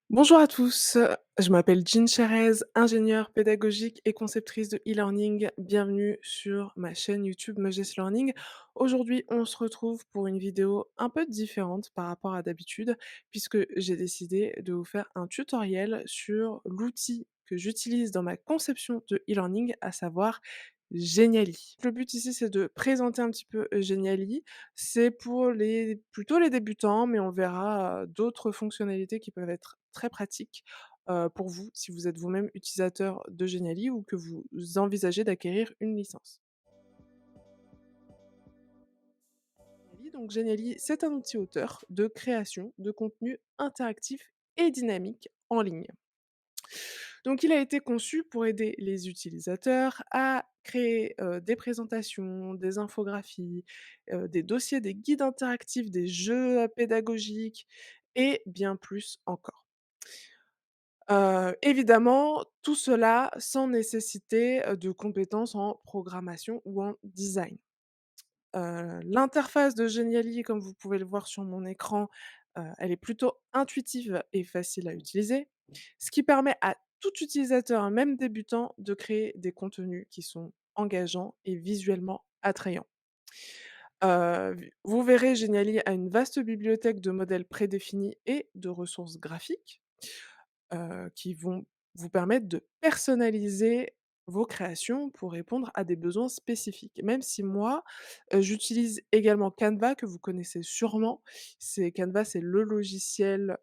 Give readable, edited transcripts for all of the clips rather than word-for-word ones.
Bonjour à tous, je m'appelle Jean Cherez, ingénieure pédagogique et conceptrice de e-learning. Bienvenue sur ma chaîne YouTube Mojes Learning. Aujourd'hui, on se retrouve pour une vidéo un peu différente par rapport à d'habitude, puisque j'ai décidé de vous faire un tutoriel sur l'outil que j'utilise dans ma conception de e-learning, à savoir Genially. Le but ici, c'est de présenter un petit peu Genially. C'est pour les plutôt les débutants, mais on verra, d'autres fonctionnalités qui peuvent être très pratiques, pour vous, si vous êtes vous-même utilisateur de Genially ou que vous envisagez d'acquérir une licence. Genially, donc Genially, c'est un outil auteur de création de contenu interactif et dynamique en ligne. Donc il a été conçu pour aider les utilisateurs à créer, des présentations, des infographies, des dossiers, des guides interactifs, des jeux, pédagogiques et bien plus encore. Évidemment, tout cela sans nécessiter, de compétences en programmation ou en design. L'interface de Genially, comme vous pouvez le voir sur mon écran, elle est plutôt intuitive et facile à utiliser, ce qui permet à tout utilisateur, hein, même débutant, de créer des contenus qui sont engageants et visuellement attrayants. Vous verrez, Genially a une vaste bibliothèque de modèles prédéfinis et de ressources graphiques qui vont vous permettre de personnaliser vos créations pour répondre à des besoins spécifiques. Même si moi, j'utilise également Canva que vous connaissez sûrement. Canva, c'est le logiciel,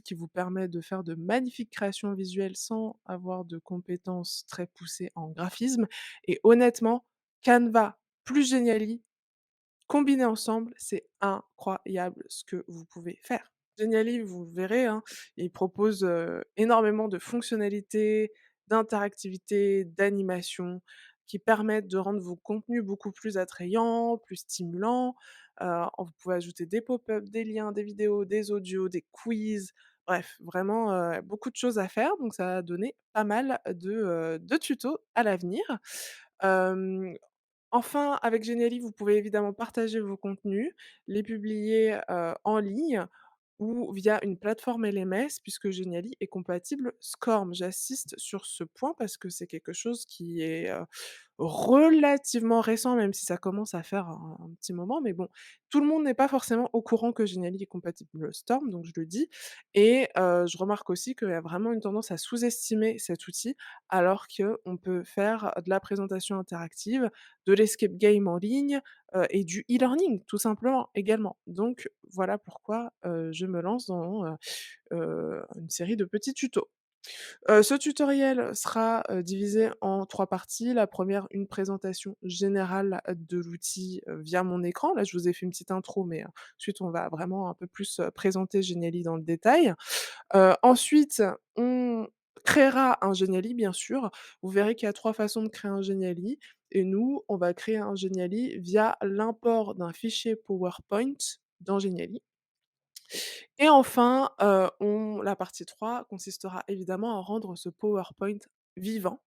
qui vous permet de faire de magnifiques créations visuelles sans avoir de compétences très poussées en graphisme et honnêtement, Canva plus Genially, combinés ensemble, c'est incroyable ce que vous pouvez faire. Genially, vous verrez, hein, il propose, énormément de fonctionnalités, d'interactivité, d'animation qui permettent de rendre vos contenus beaucoup plus attrayants, plus stimulants. Vous pouvez ajouter des pop-up, des liens, des vidéos, des audios, des quiz, bref, vraiment, beaucoup de choses à faire, donc ça va donner pas mal de tutos à l'avenir. Hem Enfin, avec Genially, vous pouvez évidemment partager vos contenus, les publier, en ligne ou via une plateforme LMS puisque Genially est compatible SCORM. J'insiste sur ce point parce que c'est quelque chose qui est, relativement récent, même si ça commence à faire un petit moment, mais bon, tout le monde n'est pas forcément au courant que Genially est compatible Storm, donc je le dis et je remarque aussi qu'il y a vraiment une tendance à sous-estimer cet outil, alors qu'on peut faire de la présentation interactive, de l'escape game en ligne, et du e-learning tout simplement également. Donc voilà pourquoi, je me lance dans, une série de petits tutos. Ce tutoriel sera, divisé en 3 parties. La première, une présentation générale de l'outil, via mon écran. Là, je vous ai fait une petite intro, mais, ensuite on va vraiment un peu plus, présenter Genially dans le détail. Ensuite, on créera un Genially, bien sûr. Vous verrez qu'il y a 3 façons de créer un Genially et nous, on va créer un Genially via l'import d'un fichier PowerPoint dans Genially. Et enfin, on la partie 3 consistera évidemment à rendre ce PowerPoint vivant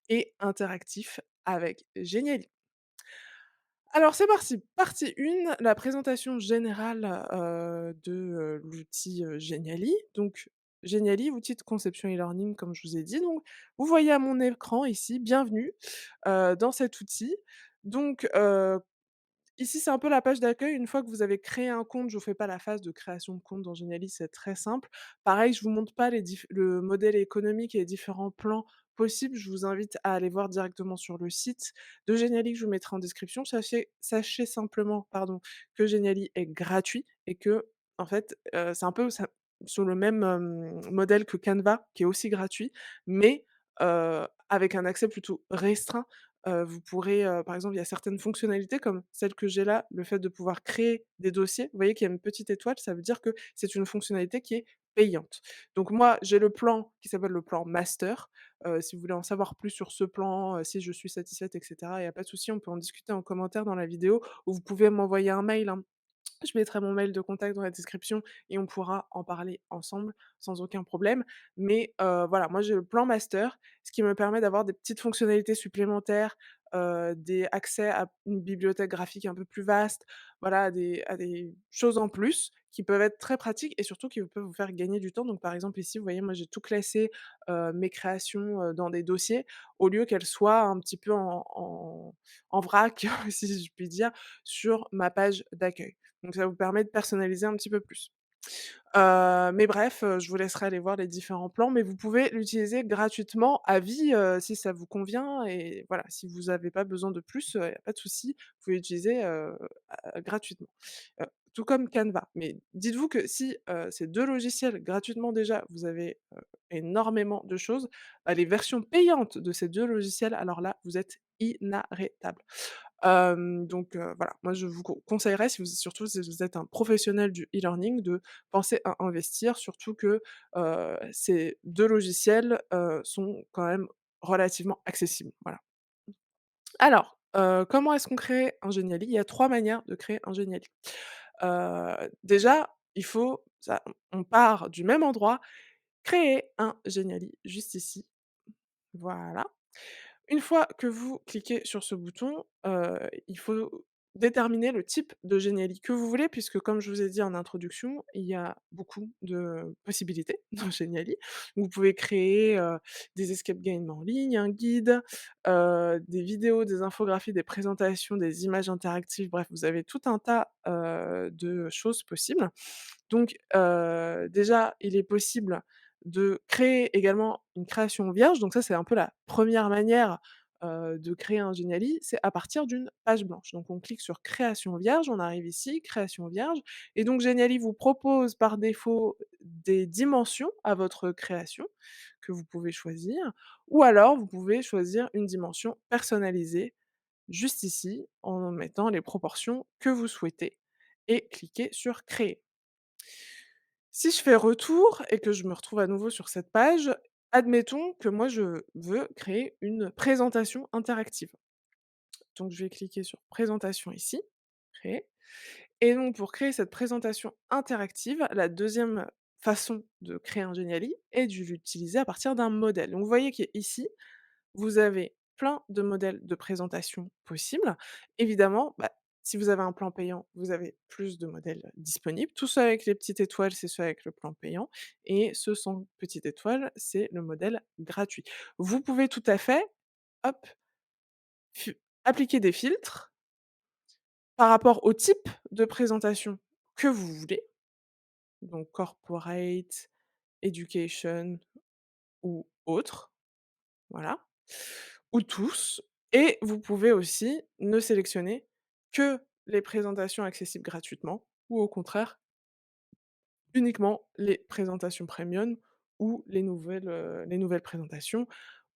et interactif avec Genially. Alors c'est parti, partie 1, la présentation générale, l'outil, Genially. Donc Genially, outil de conception e-learning comme je vous ai dit. Donc vous voyez à mon écran ici, bienvenue, dans cet outil. Donc ici, c'est un peu la page d'accueil. Une fois que vous avez créé un compte, je vous fais pas la phase de création de compte dans Genially, c'est très simple. Pareil, je vous montre pas le modèle économique et les différents plans possibles. Je vous invite à aller voir directement sur le site de Genially que je vous mettrai en description. Sachez simplement, pardon, que Genially est gratuit et que, en fait, c'est un peu sur le même, modèle que Canva, qui est aussi gratuit, mais, avec un accès plutôt restreint. Vous pourrez, par exemple, il y a certaines fonctionnalités comme celle que j'ai là, le fait de pouvoir créer des dossiers. Vous voyez qu'il y a une petite étoile, ça veut dire que c'est une fonctionnalité qui est payante. Donc moi, j'ai le plan qui s'appelle le plan master. Si vous voulez en savoir plus sur ce plan, si je suis satisfaite et cetera, il y a pas de souci, on peut en discuter en commentaire dans la vidéo ou vous pouvez m'envoyer un mail, hein. Je mettrai mon mail de contact dans la description et on pourra en parler ensemble sans aucun problème. Mais voilà, moi j'ai le plan master, ce qui me permet d'avoir des petites fonctionnalités supplémentaires, des accès à une bibliothèque graphique un peu plus vaste, voilà, à des choses en plus qui peuvent être très pratiques et surtout qui peuvent vous faire gagner du temps. Donc par exemple ici, vous voyez, moi j'ai tout classé, mes créations, dans des dossiers au lieu qu'elles soient un petit peu en vrac, si je puis dire, sur ma page d'accueil. Donc ça vous permet de personnaliser un petit peu plus. Mais bref, je vous laisserai aller voir les différents plans, mais vous pouvez l'utiliser gratuitement à vie, si ça vous convient et voilà, si vous avez pas besoin de plus, y a pas de souci, vous pouvez l'utiliser, gratuitement. Tout comme Canva. Mais dites-vous que si, ces 2 logiciels gratuitement déjà, vous avez, énormément de choses, les versions payantes de ces 2 logiciels, alors là, vous êtes inarrêtables. Donc voilà, moi je vous conseillerais si vous surtout si vous êtes un professionnel du e-learning de penser à investir, surtout que, ces 2 logiciels, sont quand même relativement accessibles, voilà. Alors, comment est-ce qu'on crée un Geniali? Il y a 3 manières de créer un Geniali. Déjà, il faut ça on part du même endroit, créer un Geniali juste ici, voilà. Une fois que vous cliquez sur ce bouton, il faut déterminer le type de Geniali que vous voulez puisque comme je vous ai dit en introduction, il y a beaucoup de possibilités dans Geniali. Vous pouvez créer, des escape games en ligne, un guide, des vidéos, des infographies, des présentations, des images interactives, bref, vous avez tout un tas, de choses possibles. Donc, déjà, il est possible de créer également une création vierge, donc ça, c'est un peu la première manière, de créer un Geniali, c'est à partir d'une page blanche. Donc on clique sur création vierge, on arrive ici, création vierge et donc Geniali vous propose par défaut des dimensions à votre création que vous pouvez choisir ou alors vous pouvez choisir une dimension personnalisée juste ici en mettant les proportions que vous souhaitez et cliquez sur créer. Si je fais retour et que je me retrouve à nouveau sur cette page, admettons que moi je veux créer une présentation interactive. Donc je vais cliquer sur présentation ici, créer et donc pour créer cette présentation interactive, la deuxième façon de créer un Geniali est de l'utiliser à partir d'un modèle. Donc vous voyez qu'ici, vous avez plein de modèles de présentation possibles. Évidemment, bah, si vous avez un plan payant, vous avez plus de modèles disponibles. Tout ceux avec les petites étoiles, c'est ceux avec le plan payant et ceux sans petites étoiles, c'est le modèle gratuit. Vous pouvez tout à fait, hop, appliquer des filtres par rapport au type de présentation que vous voulez, donc corporate, education ou autre. Voilà. Ou tous et vous pouvez aussi ne sélectionner que les présentations accessibles gratuitement ou au contraire, uniquement les présentations premium ou les nouvelles présentations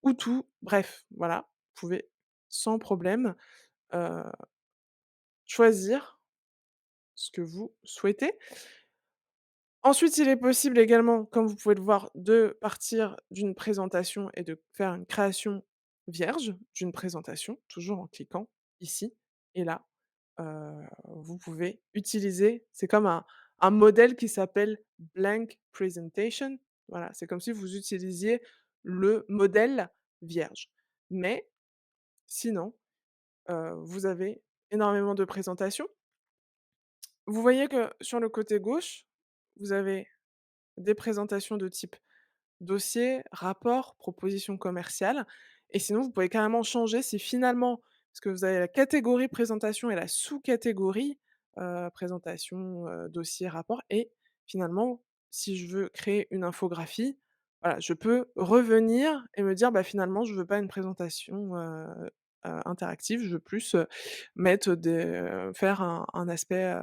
ou tout. Bref, voilà, vous pouvez sans problème, heu, choisir ce que vous souhaitez. Ensuite, il est possible également, comme vous pouvez le voir, de partir d'une présentation et de faire une création vierge d'une présentation, toujours en cliquant ici et là. Vous pouvez utiliser c'est comme un modèle qui s'appelle blank presentation. Voilà, c'est comme si vous utilisiez le modèle vierge. Mais sinon, vous avez énormément de présentations. Vous voyez que sur le côté gauche, vous avez des présentations de type dossier, rapport, proposition commerciale et sinon vous pouvez carrément changer si finalement parce que vous avez la catégorie présentation et la sous-catégorie, présentation, dossier, rapport et finalement, si je veux créer une infographie, voilà, je peux revenir et me dire: «Bah, finalement, je veux pas une présentation, interactive, je veux plus, mettre faire un aspect,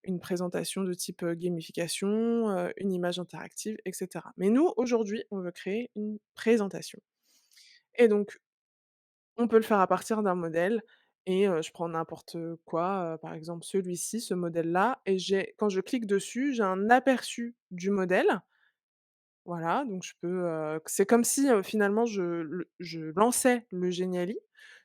une présentation de type, gamification, une image interactive et cetera. Mais nous, aujourd'hui, on veut créer une présentation et donc on peut le faire à partir d'un modèle et je prends n'importe quoi, par exemple celui-ci, ce modèle-là et j'ai quand je clique dessus, j'ai un aperçu du modèle. Voilà, donc je peux, c'est comme si, finalement je lançais le Geniali.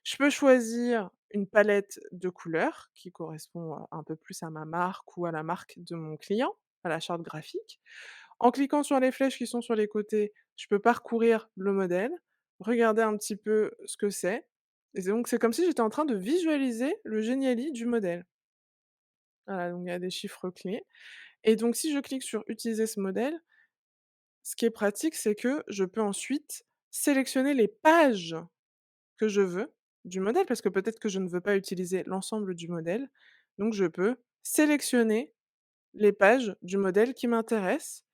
Je peux choisir une palette de couleurs qui correspond, un peu plus à ma marque ou à la marque de mon client, à la charte graphique. En cliquant sur les flèches qui sont sur les côtés, je peux parcourir le modèle, regarder un petit peu ce que c'est et c'est comme si j'étais en train de visualiser le Geniali du modèle. Voilà, donc il y a des chiffres clés et donc si je clique sur «Utiliser ce modèle», ce qui est pratique, c'est que je peux ensuite sélectionner les pages que je veux du modèle, parce que peut-être que je ne veux pas utiliser l'ensemble du modèle. Donc je peux sélectionner les pages du modèle qui m'intéressent,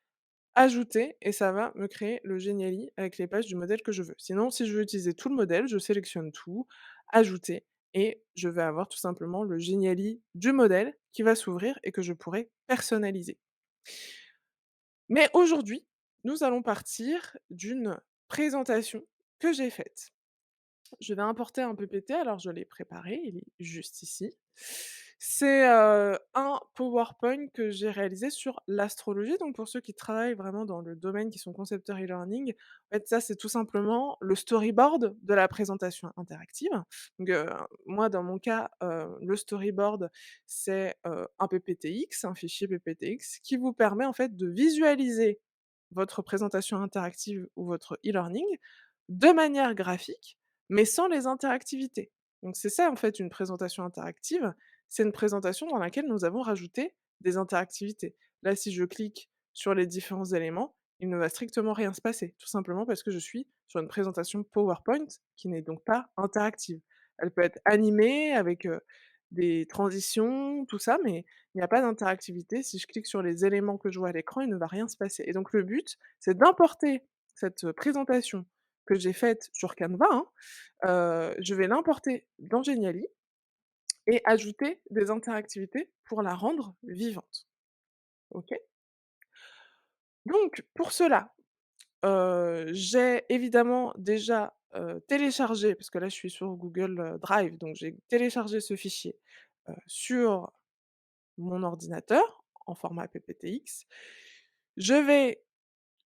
ajouter et ça va me créer le Geniali avec les pages du modèle que je veux. Sinon, si je veux utiliser tout le modèle, je sélectionne tout, ajouter et je vais avoir tout simplement le Geniali du modèle qui va s'ouvrir et que je pourrai personnaliser. Mais aujourd'hui, nous allons partir d'une présentation que j'ai faite. Je vais importer un PPT, alors je l'ai préparé, il est juste ici. C'est, un PowerPoint que j'ai réalisé sur l'astrologie, donc pour ceux qui travaillent vraiment dans le domaine, qui sont concepteurs e-learning, en fait, ça, c'est tout simplement le storyboard de la présentation interactive. Donc, moi, dans mon cas, le storyboard, c'est, un PPTX, un fichier PPTX qui vous permet, en fait, de visualiser votre présentation interactive ou votre e-learning de manière graphique mais sans les interactivités. Donc c'est ça en fait une présentation interactive, c'est une présentation dans laquelle nous avons rajouté des interactivités. Là, si je clique sur les différents éléments, il ne va strictement rien se passer, tout simplement parce que je suis sur une présentation PowerPoint qui n'est donc pas interactive. Elle peut être animée avec, des transitions, tout ça, mais il n'y a pas d'interactivité. Si je clique sur les éléments que je vois à l'écran, il ne va rien se passer et donc le but, c'est d'importer cette, présentation que j'ai faite sur Canva, hein, je vais l'importer dans Geniali et ajouter des interactivités pour la rendre vivante. OK? Donc pour cela, j'ai évidemment déjà, téléchargé parce que là je suis sur Google, Drive, donc j'ai téléchargé ce fichier, sur mon ordinateur en format PPTX. Je vais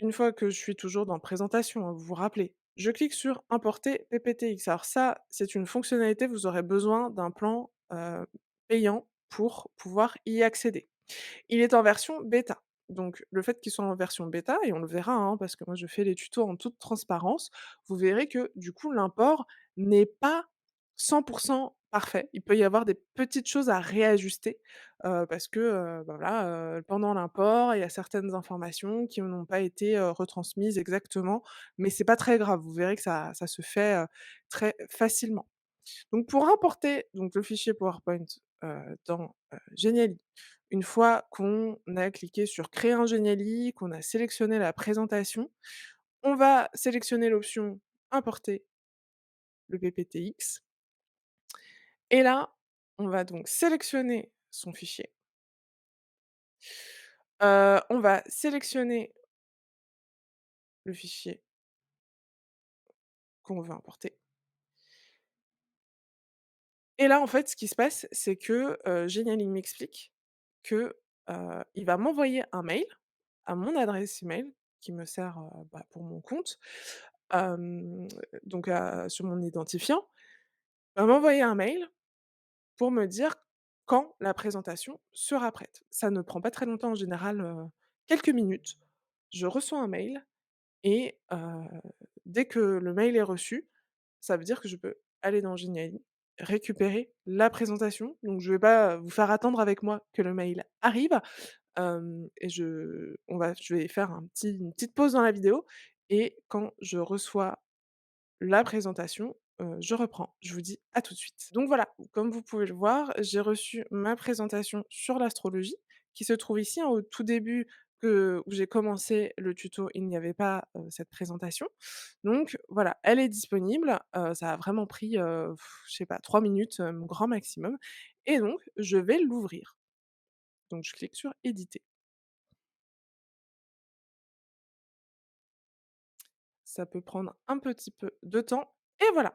Une fois que je suis toujours dans présentation, hein, vous vous rappelez, je clique sur importer PPTX. Alors ça, c'est une fonctionnalité, vous aurez besoin d'un plan, payant pour pouvoir y accéder. Il est en version bêta. Donc le fait qu'il soit en version bêta et on le verra, hein, parce que moi je fais les tutos en toute transparence, vous verrez que du coup l'import n'est pas 100 parfait. Il peut y avoir des petites choses à réajuster, parce que, bah, voilà, pendant l'import, il y a certaines informations qui n'ont pas été, retransmises exactement, mais c'est pas très grave. Vous verrez que ça se fait, très facilement. Donc pour importer donc le fichier PowerPoint, dans, Geniali, une fois qu'on a cliqué sur «Créer un Geniali», qu'on a sélectionné la présentation, on va sélectionner l'option «Importer le PPTX» et là, on va donc sélectionner son fichier. On va sélectionner le fichier qu'on veut importer et là, en fait, ce qui se passe, c'est que, Geniali m'explique que, il va m'envoyer un mail à mon adresse email qui me sert, bah, pour mon compte, hem, donc sur mon identifiant, va m'envoyer un mail pour me dire quand la présentation sera prête. Ça ne prend pas très longtemps en général, quelques minutes. Je reçois un mail et dès que le mail est reçu, ça veut dire que je peux aller dans Geniali, récupérer la présentation. Donc je vais pas vous faire attendre avec moi que le mail arrive, et je vais faire une petite pause dans la vidéo et quand je reçois la présentation, je reprends. Je vous dis à tout de suite. Donc voilà, comme vous pouvez le voir, j'ai reçu ma présentation sur l'astrologie qui se trouve ici, hein, au tout début où j'ai commencé le tuto, il n'y avait pas, cette présentation. Donc voilà, elle est disponible, ça a vraiment pris, je sais pas 3 minutes, grand maximum et donc je vais l'ouvrir. Donc je clique sur éditer. Ça peut prendre un petit peu de temps et voilà.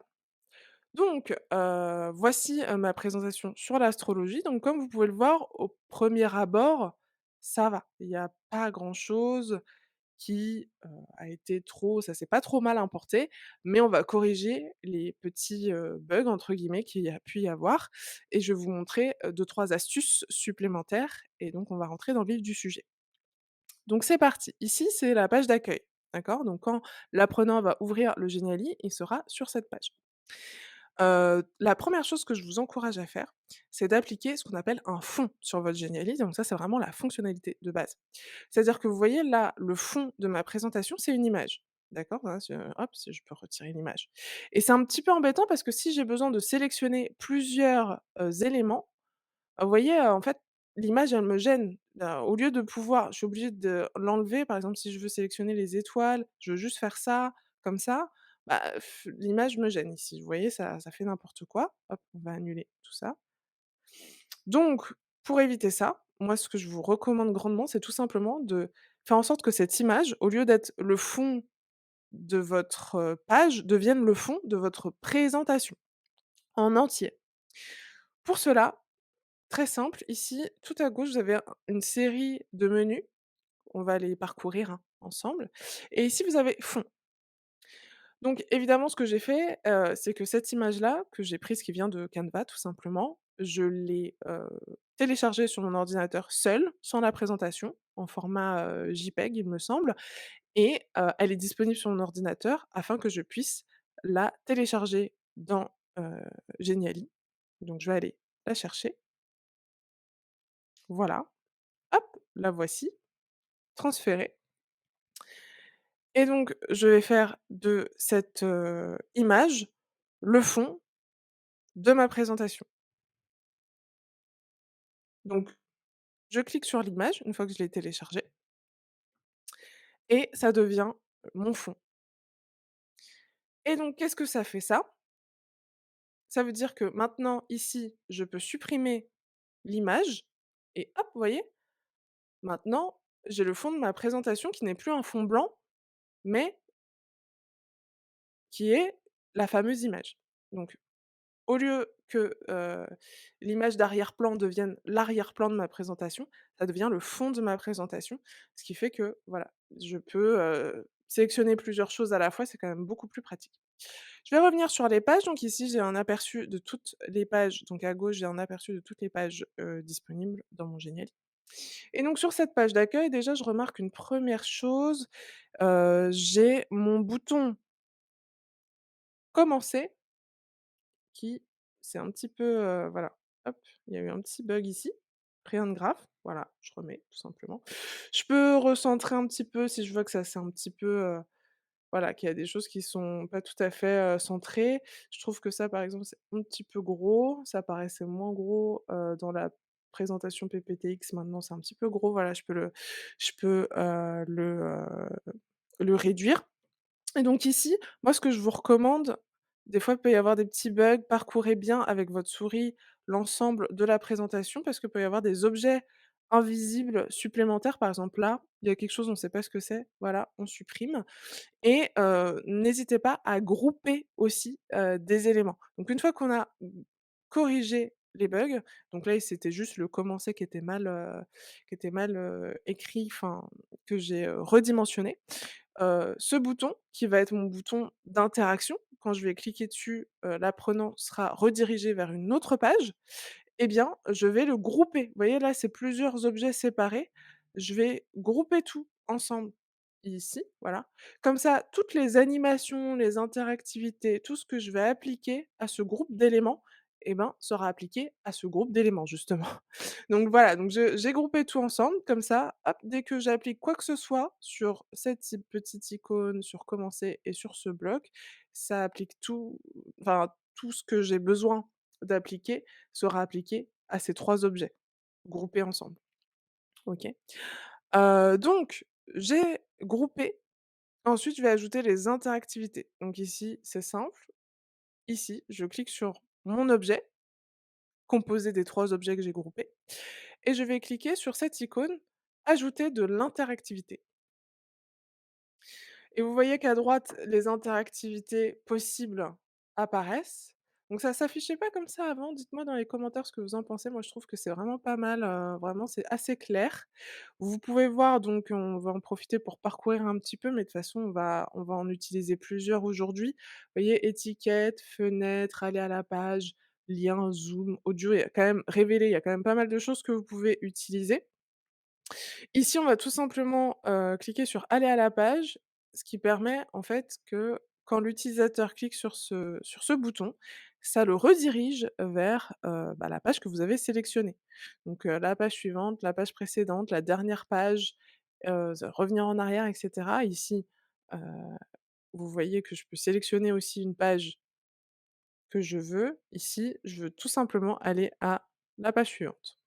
Donc, voici, ma présentation sur l'astrologie. Donc comme vous pouvez le voir, au premier abord, ça va. Il y a pas grand-chose qui, a été trop ça s'est pas trop mal importé, mais on va corriger les petits, «bugs» entre guillemets qu'il y a pu y avoir et je vais vous montrer, 2-3 astuces supplémentaires et donc on va rentrer dans le vif du sujet. Donc c'est parti. Ici, c'est la page d'accueil, d'accord? Donc quand l'apprenant va ouvrir le Geniali, il sera sur cette page. La première chose que je vous encourage à faire, c'est d'appliquer ce qu'on appelle un fond sur votre Geniali, donc ça, c'est vraiment la fonctionnalité de base. C'est-à-dire que vous voyez là, le fond de ma présentation, c'est une image. D'accord? Voilà, hop, si je peux retirer l'image et c'est un petit peu embêtant parce que si j'ai besoin de sélectionner plusieurs, éléments, vous voyez, en fait, l'image, elle me gêne. Au lieu de pouvoir je suis obligée de l'enlever, par exemple, si je veux sélectionner les étoiles, je veux juste faire ça, comme ça, bah, l'image me gêne ici. Vous voyez, ça fait n'importe quoi. Hop, on va annuler tout ça. Donc pour éviter ça, moi, ce que je vous recommande grandement, c'est tout simplement de faire en sorte que cette image, au lieu d'être le fond de votre, page, devienne le fond de votre présentation, en entier. Pour cela, très simple, ici, tout à gauche, vous avez une série de menus. On va les parcourir, hein, ensemble et ici, vous avez fond. Donc évidemment, ce que j'ai fait, c'est que cette image-là, que j'ai prise qui vient de Canva tout simplement, je l'ai, téléchargée sur mon ordinateur seule, sans la présentation, en format, JPEG, il me semble et elle est disponible sur mon ordinateur afin que je puisse la télécharger dans, Geniali. Donc je vais aller la chercher, voilà, hop, la voici, transférée. Et donc, je vais faire de cette, image, le fond de ma présentation. Donc, je clique sur l'image une fois que je l'ai téléchargée et ça devient, mon fond. Et donc qu'est-ce que ça fait ça? Ça veut dire que maintenant ici, je peux supprimer l'image et hop, vous voyez? Maintenant, j'ai le fond de ma présentation qui n'est plus un fond blanc, mais qui est la fameuse image. Donc au lieu que, l'image d'arrière-plan devienne l'arrière-plan de ma présentation, ça devient le fond de ma présentation. Ce qui fait que, voilà, je peux, sélectionner plusieurs choses à la fois, c'est quand même beaucoup plus pratique. Je vais revenir sur les pages, donc ici j'ai un aperçu de toutes les pages, donc à gauche j'ai un aperçu de toutes les pages, disponibles dans mon Geniali et donc sur cette page d'accueil, déjà je remarque une première chose, j'ai mon bouton «Commencer» qui c'est un petit peu, voilà, hop, il y a eu un petit bug ici, rien de grave, voilà, je remets tout simplement. Je peux recentrer un petit peu si je vois que ça c'est un petit peu, voilà, qu'il y a des choses qui sont pas tout à fait, centrées. Je trouve que ça, par exemple, c'est un petit peu gros, ça paraissait moins gros, dans la présentation PPTX, maintenant c'est un petit peu gros, voilà, je peux, le réduire. Et donc ici, moi ce que je vous recommande, des fois il peut y avoir des petits bugs, parcourez bien avec votre souris l'ensemble de la présentation parce qu'il peut y avoir des objets invisibles supplémentaires. Par exemple là, il y a quelque chose, on ne sait pas ce que c'est, voilà, on supprime et n'hésitez pas à grouper aussi, des éléments. Donc une fois qu'on a corrigé les bugs, donc là c'était juste le commencer qui était mal, écrit, enfin que j'ai, redimensionné. Ce bouton, qui va être mon bouton d'interaction, quand je vais cliquer dessus, l'apprenant sera redirigé vers une autre page. Eh bien, je vais le grouper. Vous voyez là, c'est plusieurs objets séparés. Je vais grouper tout ensemble ici, voilà. Comme ça, toutes les animations, les interactivités, tout ce que je vais appliquer à ce groupe d'éléments, eh ben, sera appliqué à ce groupe d'éléments justement. Donc voilà, donc je j'ai groupé tout ensemble comme ça, hop, dès que j'applique quoi que ce soit sur cette petite icône, sur commencer et sur ce bloc, ça applique tout, enfin tout ce que j'ai besoin d'appliquer sera appliqué à ces 3 objets, groupés ensemble. OK? Donc j'ai groupé, ensuite je vais ajouter les interactivités. Donc ici, c'est simple, ici, je clique sur mon objet, composé des 3 objets que j'ai groupés et je vais cliquer sur cette icône «Ajouter de l'interactivité». Et vous voyez qu'à droite, les interactivités possibles apparaissent. Donc ça s'affichait pas comme ça avant. Dites-moi dans les commentaires ce que vous en pensez. Moi, je trouve que c'est vraiment pas mal, vraiment c'est assez clair. Vous pouvez voir donc on va en profiter pour parcourir un petit peu, mais de toute façon on va en utiliser plusieurs aujourd'hui. Vous voyez étiquette, fenêtre, aller à la page, lien, zoom, audio, il y a quand même révéler, il y a quand même pas mal de choses que vous pouvez utiliser. Ici, on va tout simplement, cliquer sur «Aller à la page», ce qui permet en fait que quand l'utilisateur clique sur ce bouton, ça le redirige vers, bah, la page que vous avez sélectionnée. Donc, la page suivante, la page précédente, la dernière page, revenir en arrière et cetera. Ici, heu, vous voyez que je peux sélectionner aussi une page que je veux. Ici, je veux tout simplement aller à la page suivante.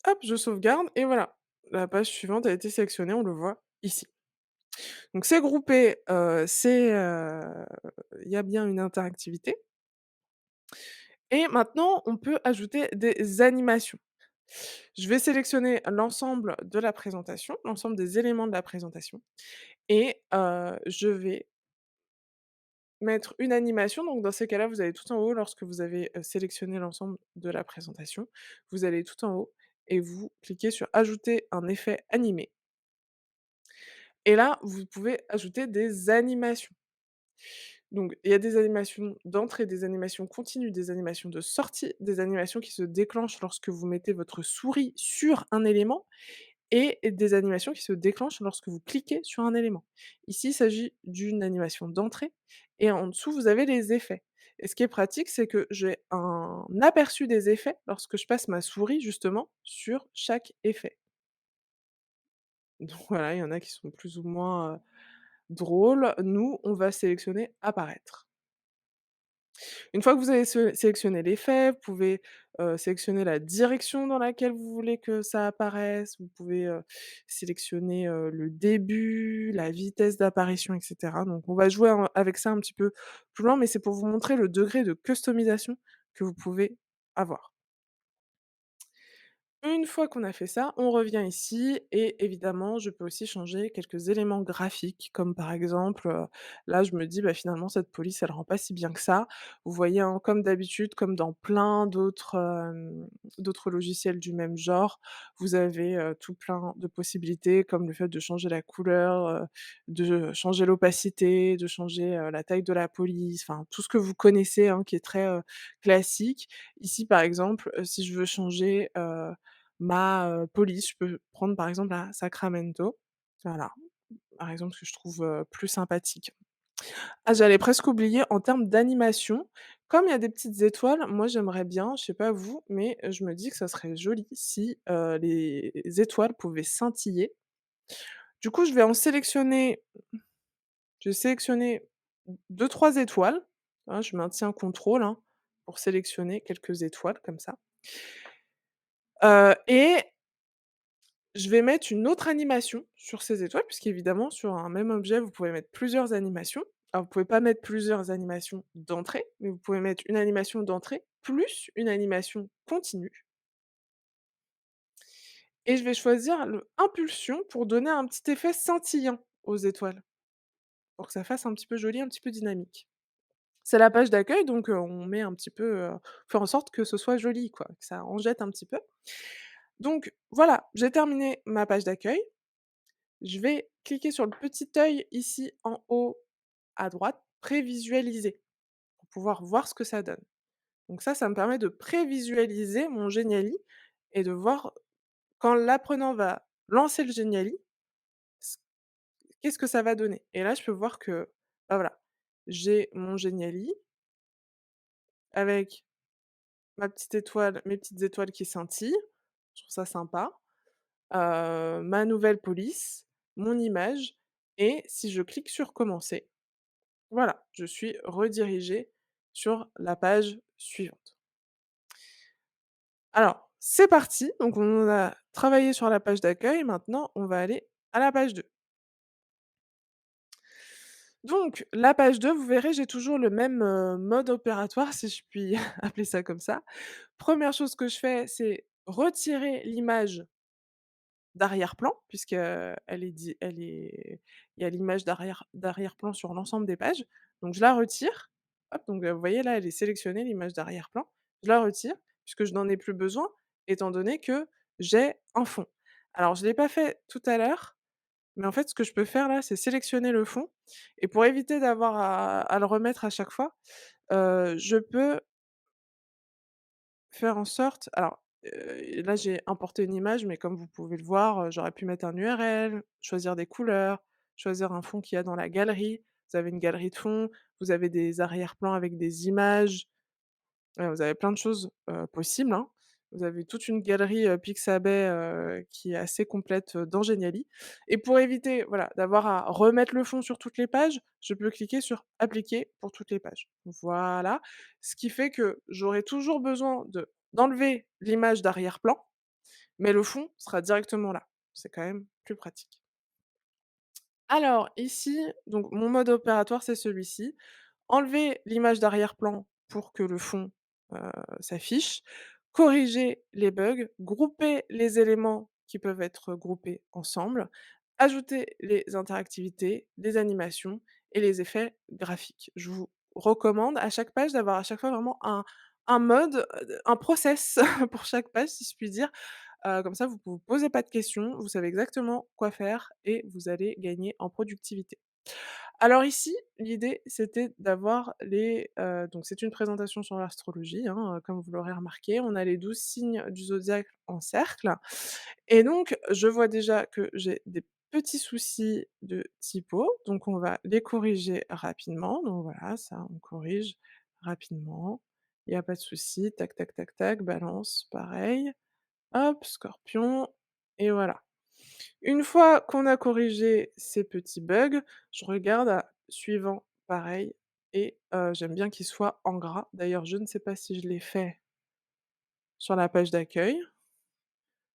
Hop, je sauvegarde et voilà. La page suivante a été sélectionnée, on le voit ici. Donc c'est groupé, il y a bien une interactivité et maintenant on peut ajouter des animations. Je vais sélectionner l'ensemble de la présentation, l'ensemble des éléments de la présentation et je vais mettre une animation. Donc dans ces cas-là, vous allez tout en haut lorsque vous avez, sélectionné l'ensemble de la présentation, vous allez tout en haut et vous cliquez sur «Ajouter un effet animé» et là, vous pouvez ajouter des animations. Donc, il y a des animations d'entrée, des animations continues, des animations de sortie, des animations qui se déclenchent lorsque vous mettez votre souris sur un élément et des animations qui se déclenchent lorsque vous cliquez sur un élément. Ici, il s'agit d'une animation d'entrée et en dessous, vous avez les effets. Et ce qui est pratique, c'est que j'ai un aperçu des effets lorsque je passe ma souris justement sur chaque effet. Donc voilà, il y en a qui sont plus ou moins, drôles. Nous, on va sélectionner apparaître. Une fois que vous avez sélectionné l'effet, vous pouvez, sélectionner la direction dans laquelle vous voulez que ça apparaisse. Vous pouvez, sélectionner, le début, la vitesse d'apparition et cetera. Donc on va jouer avec ça un petit peu plus loin, mais c'est pour vous montrer le degré de customisation que vous pouvez avoir. Une fois qu'on a fait ça, on revient ici et évidemment, je peux aussi changer quelques éléments graphiques comme par exemple, là je me dis: «Bah, finalement cette police elle rend pas si bien que ça». Vous voyez, hein, comme d'habitude, comme dans plein d'autres logiciels du même genre, vous avez, tout plein de possibilités comme le fait de changer la couleur, de changer l'opacité, de changer, la taille de la police, enfin tout ce que vous connaissez, hein, qui est très, classique. Ici par exemple, si je veux changer, police, je peux prendre par exemple la Sacramento, voilà, par exemple, ce que je trouve, plus sympathique. Ah, j'allais presque oublier en termes d'animation, comme il y a des petites étoiles, moi j'aimerais bien, je sais pas vous, mais je me dis que ça serait joli si, les étoiles pouvaient scintiller. Du coup, je vais sélectionner 2-3 étoiles, hein, je maintiens contrôle, hein, pour sélectionner quelques étoiles comme ça, et je vais mettre une autre animation sur ces étoiles, puisqu'évidemment sur un même objet, vous pouvez mettre plusieurs animations. Alors vous pouvez pas mettre plusieurs animations d'entrée, mais vous pouvez mettre une animation d'entrée plus une animation continue et je vais choisir le impulsion pour donner un petit effet scintillant aux étoiles, pour que ça fasse un petit peu joli, un petit peu dynamique. C'est la page d'accueil donc on met un petit peu, faire en sorte que ce soit joli quoi, que ça en jette un petit peu. Donc voilà, j'ai terminé ma page d'accueil. Je vais cliquer sur le petit œil ici en haut à droite, prévisualiser, pour pouvoir voir ce que ça donne. Donc ça me permet de prévisualiser mon Geniali et de voir quand l'apprenant va lancer le Geniali, ce qu'est-ce que ça va donner? Et là, je peux voir que, bah, voilà, j'ai mon Geniali avec ma petite étoile mes petites étoiles qui scintillent, je trouve ça sympa, ma nouvelle police, mon image et si je clique sur commencer, voilà, je suis redirigée sur la page suivante. Alors, c'est parti, donc on a travaillé sur la page d'accueil, maintenant on va aller à la page 2. Donc la page 2, vous verrez, j'ai toujours le même, mode opératoire, si je puis appeler ça comme ça. Première chose que je fais, c'est retirer l'image d'arrière-plan puisque, elle est il y a l'image d'arrière-plan sur l'ensemble des pages. Donc je la retire, hop, donc, vous voyez là, elle est sélectionnée l'image d'arrière-plan. Je la retire puisque je n'en ai plus besoin étant donné que j'ai un fond. Alors je l'ai pas fait tout à l'heure, mais en fait ce que je peux faire là, c'est sélectionner le fond et pour éviter d'avoir à le remettre à chaque fois, je peux faire en sorte alors, là j'ai importé une image, mais comme vous pouvez le voir, j'aurais pu mettre un URL, choisir des couleurs, choisir un fond qu'il y a dans la galerie. Vous avez une galerie de fond, vous avez des arrière-plans avec des images, vous avez plein de choses, possibles, hein. Vous avez toute une galerie, Pixabay, qui est assez complète, dans Geniali et pour éviter, voilà, d'avoir à remettre le fond sur toutes les pages, je peux cliquer sur «Appliquer» pour toutes les pages. Voilà, ce qui fait que j'aurai toujours besoin d'enlever l'image d'arrière-plan, mais le fond sera directement là. C'est quand même plus pratique. Alors ici, donc mon mode opératoire, c'est celui-ci. Enlever l'image d'arrière-plan pour que le fond, heu, s'affiche, corriger les bugs, grouper les éléments qui peuvent être groupés ensemble, ajouter les interactivités, les animations et les effets graphiques. Je vous recommande à chaque page d'avoir à chaque fois vraiment un mode, un process pour chaque page si je puis dire. Comme ça vous posez pas de questions, vous savez exactement quoi faire et vous allez gagner en productivité. Alors ici, l'idée, c'était d'avoir donc c'est une présentation sur l'astrologie, hein, comme vous l'aurez remarqué. On a les 12 signes du zodiaque en cercle et donc je vois déjà que j'ai des petits soucis de typo, donc on va les corriger rapidement. Donc voilà, ça, on corrige rapidement. Il y a pas de souci. Tac, tac, tac, tac. Balance, pareil. Hop, Scorpion et voilà. Une fois qu'on a corrigé ces petits bugs, je regarde à suivant, pareil et j'aime bien qu'il soit en gras. D'ailleurs, je ne sais pas si je l'ai fait sur la page d'accueil.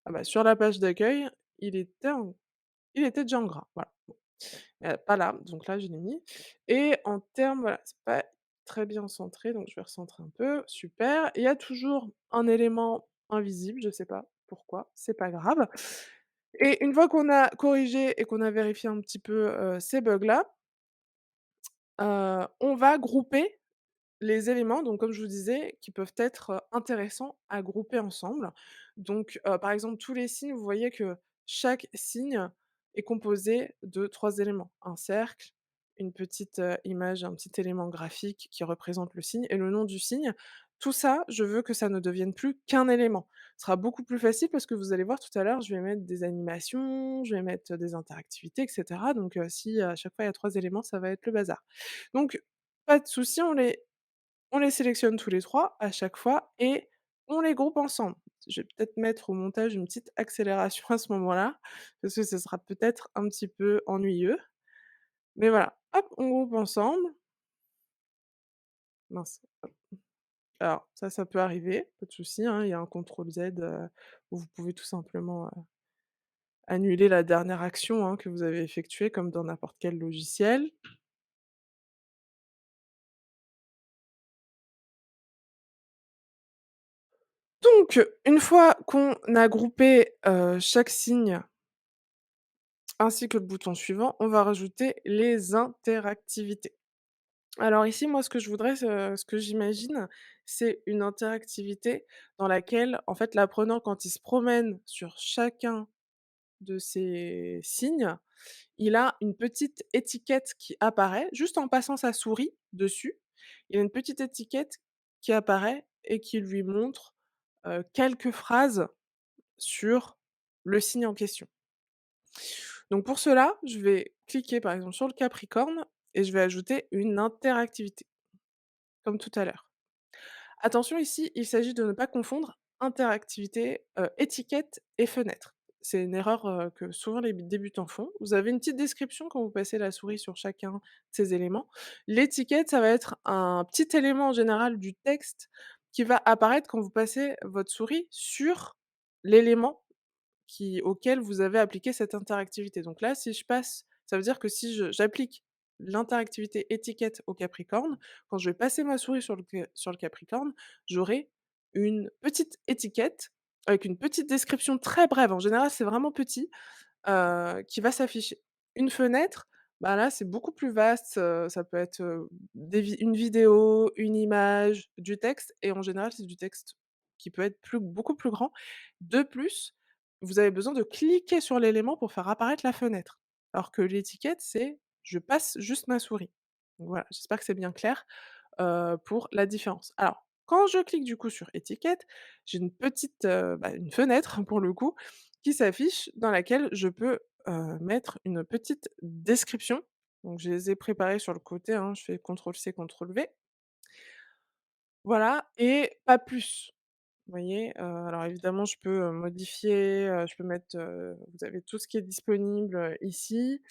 Ah bah, sur la page d'accueil, il était en il était déjà en gras, voilà. Bon, pas là, donc là, je l'ai mis et en termes voilà, c'est pas très bien centré, donc je vais recentrer un peu, super. Il y a toujours un élément invisible, je sais pas pourquoi, c'est pas grave. Et une fois qu'on a corrigé et qu'on a vérifié un petit peu, ces bugs-là, on va grouper les éléments, donc comme je vous disais, qui peuvent être, intéressants à grouper ensemble. Donc, par exemple, tous les signes, vous voyez que chaque signe est composé de 3 éléments. Un cercle, une petite, image, un petit élément graphique qui représente le signe et le nom du signe. Tout ça, je veux que ça ne devienne plus qu'un élément. Ce sera beaucoup plus facile parce que vous allez voir tout à l'heure, je vais mettre des animations, je vais mettre des interactivités et cetera. Donc, si à chaque fois il y a 3 éléments, ça va être le bazar. Donc pas de souci, on les sélectionne tous les 3 à chaque fois et on les groupe ensemble. Je vais peut-être mettre au montage une petite accélération à ce moment-là, parce que ce sera peut-être un petit peu ennuyeux. Mais voilà, hop, on groupe ensemble. Mince, alors ça peut arriver, pas de souci, hein, il y a un contrôle Z, où vous pouvez tout simplement, annuler la dernière action, hein, que vous avez effectuée comme dans n'importe quel logiciel. Donc une fois qu'on a groupé, chaque signe ainsi que le bouton suivant, on va rajouter les interactivités. Alors ici, moi, ce que je voudrais, ce que j'imagine, c'est une interactivité dans laquelle, en fait, l'apprenant, quand il se promène sur chacun de ces signes, il a une petite étiquette qui apparaît juste en passant sa souris dessus. Il y a une petite étiquette qui apparaît et qui lui montre, quelques phrases sur le signe en question. Donc pour cela, je vais cliquer par exemple sur le Capricorne et je vais ajouter une interactivité, comme tout à l'heure. Attention ici, il s'agit de ne pas confondre interactivité, étiquette et fenêtre. C'est une erreur, que souvent les débutants font. Vous avez une petite description quand vous passez la souris sur chacun de ces éléments. L'étiquette, ça va être un petit élément en général du texte qui va apparaître quand vous passez votre souris sur l'élément auquel vous avez appliqué cette interactivité. Donc là, si je passe ça veut dire que si j'applique l'interactivité étiquette au Capricorne, quand je vais passer ma souris sur le Capricorne, j'aurai une petite étiquette avec une petite description très brève. En général, c'est vraiment petit, qui va s'afficher. Une fenêtre, bah, là, c'est beaucoup plus vaste, ça peut être, une vidéo, une image, du texte et en général, c'est du texte qui peut être beaucoup plus grand. De plus, vous avez besoin de cliquer sur l'élément pour faire apparaître la fenêtre. Alors que l'étiquette, c'est je passe juste ma souris. Donc voilà, j'espère que c'est bien clair, pour la différence. Alors, quand je clique du coup sur étiquette, j'ai une petite, une fenêtre pour le coup, qui s'affiche dans laquelle je peux, mettre une petite description. Donc je les ai préparés sur le côté, hein, je fais CTRL-C, CTRL-V. Voilà et pas plus. Vous voyez? Alors évidemment je peux, modifier, je peux mettre, vous avez tout ce qui est disponible, ici,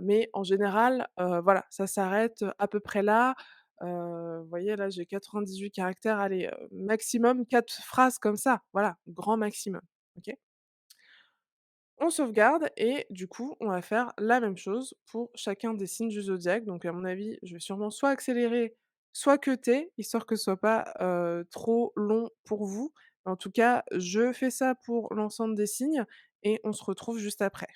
mais en général, voilà, ça s'arrête, à peu près là. Vous voyez là j'ai 98 caractères, allez, maximum 4 phrases comme ça, voilà, grand maximum. OK? On sauvegarde et du coup, on va faire la même chose pour chacun des signes du zodiaque. Donc à mon avis, je vais sûrement soit accélérer, soit cutter, histoire que ce soit pas, trop long pour vous. En tout cas, je fais ça pour l'ensemble des signes et on se retrouve juste après.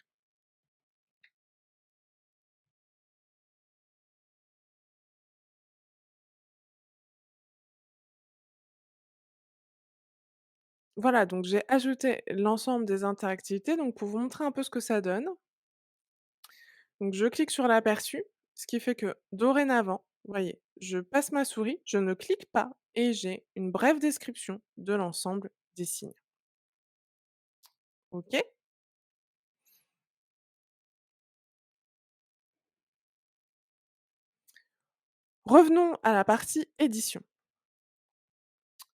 Voilà, donc j'ai ajouté l'ensemble des interactivités, donc pour vous montrer un peu ce que ça donne. Donc je clique sur l'aperçu, ce qui fait que dorénavant, vous voyez, je passe ma souris, je ne clique pas et j'ai une brève description de l'ensemble des signes. OK? Revenons à la partie édition.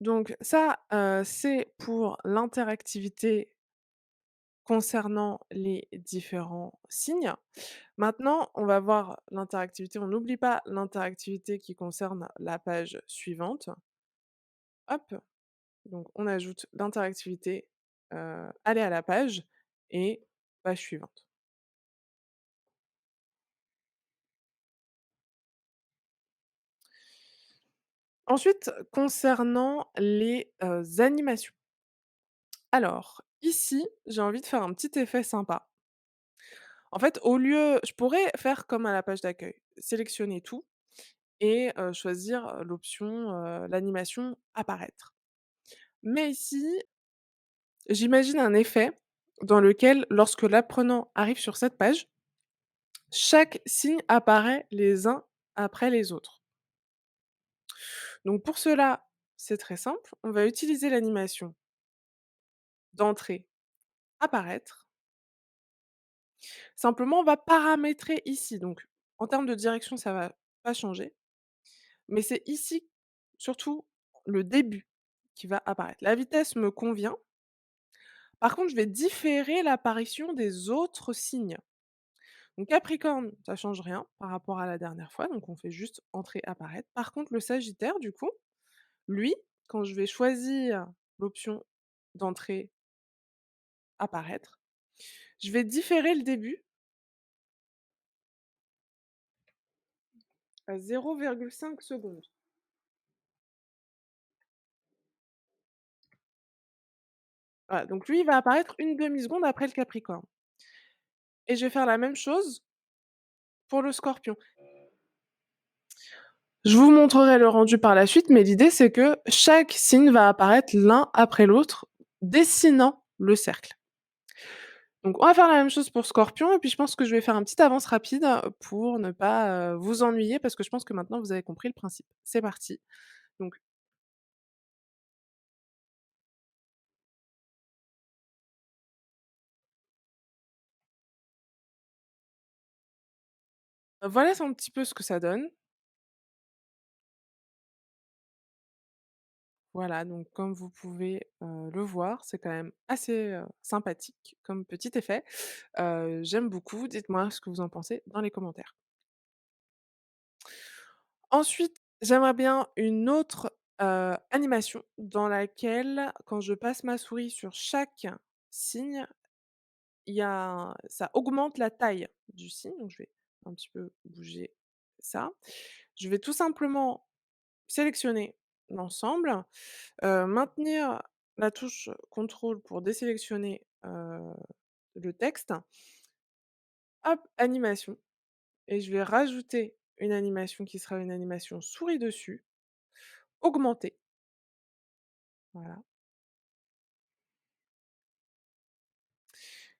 Donc ça, c'est pour l'interactivité concernant les différents signes. Maintenant, on va voir l'interactivité, on n'oublie pas l'interactivité qui concerne la page suivante. Hop, donc on ajoute l'interactivité, aller à la page et page suivante. Ensuite, concernant les, animations. Alors, ici, j'ai envie de faire un petit effet sympa. En fait, au lieu je pourrais faire comme à la page d'accueil, sélectionner tout et choisir, l'option, l'animation apparaître. Mais ici, j'imagine un effet dans lequel, lorsque l'apprenant arrive sur cette page, chaque signe apparaît les uns après les autres. Donc pour cela, c'est très simple, on va utiliser l'animation d'entrée apparaître. Simplement, on va paramétrer ici, donc en termes de direction, ça va pas changer, mais c'est ici, surtout le début qui va apparaître. La vitesse me convient. Par contre, je vais différer l'apparition des autres signes. Donc Capricorne, ça change rien par rapport à la dernière fois, donc on fait juste entrer, apparaître. Par contre, le Sagittaire, du coup, lui, quand je vais choisir l'option d'entrée, apparaître, je vais différer le début à 0,5 secondes. Voilà, donc lui, il va apparaître une demi-seconde après le Capricorne et je vais faire la même chose pour le Scorpion. Je vous montrerai le rendu par la suite, mais l'idée, c'est que chaque signe va apparaître l'un après l'autre, dessinant le cercle. Donc on va faire la même chose pour Scorpion et puis je pense que je vais faire un petit avance rapide, pour ne pas, vous ennuyer parce que je pense que maintenant vous avez compris le principe. C'est parti. Donc, voilà c'est un petit peu ce que ça donne. Voilà, donc comme vous pouvez, le voir, c'est quand même assez, sympathique comme petit effet. J'aime beaucoup, dites-moi ce que vous en pensez dans les commentaires. Ensuite, j'aimerais bien une autre, animation dans laquelle, quand je passe ma souris sur chaque signe, il y a ça augmente la taille du signe, donc je vais un petit peu bouger ça. Je vais tout simplement sélectionner l'ensemble, maintenir la touche contrôle pour désélectionner, le texte. Hop, animation et je vais rajouter une animation qui sera une animation souris dessus, augmenter, voilà,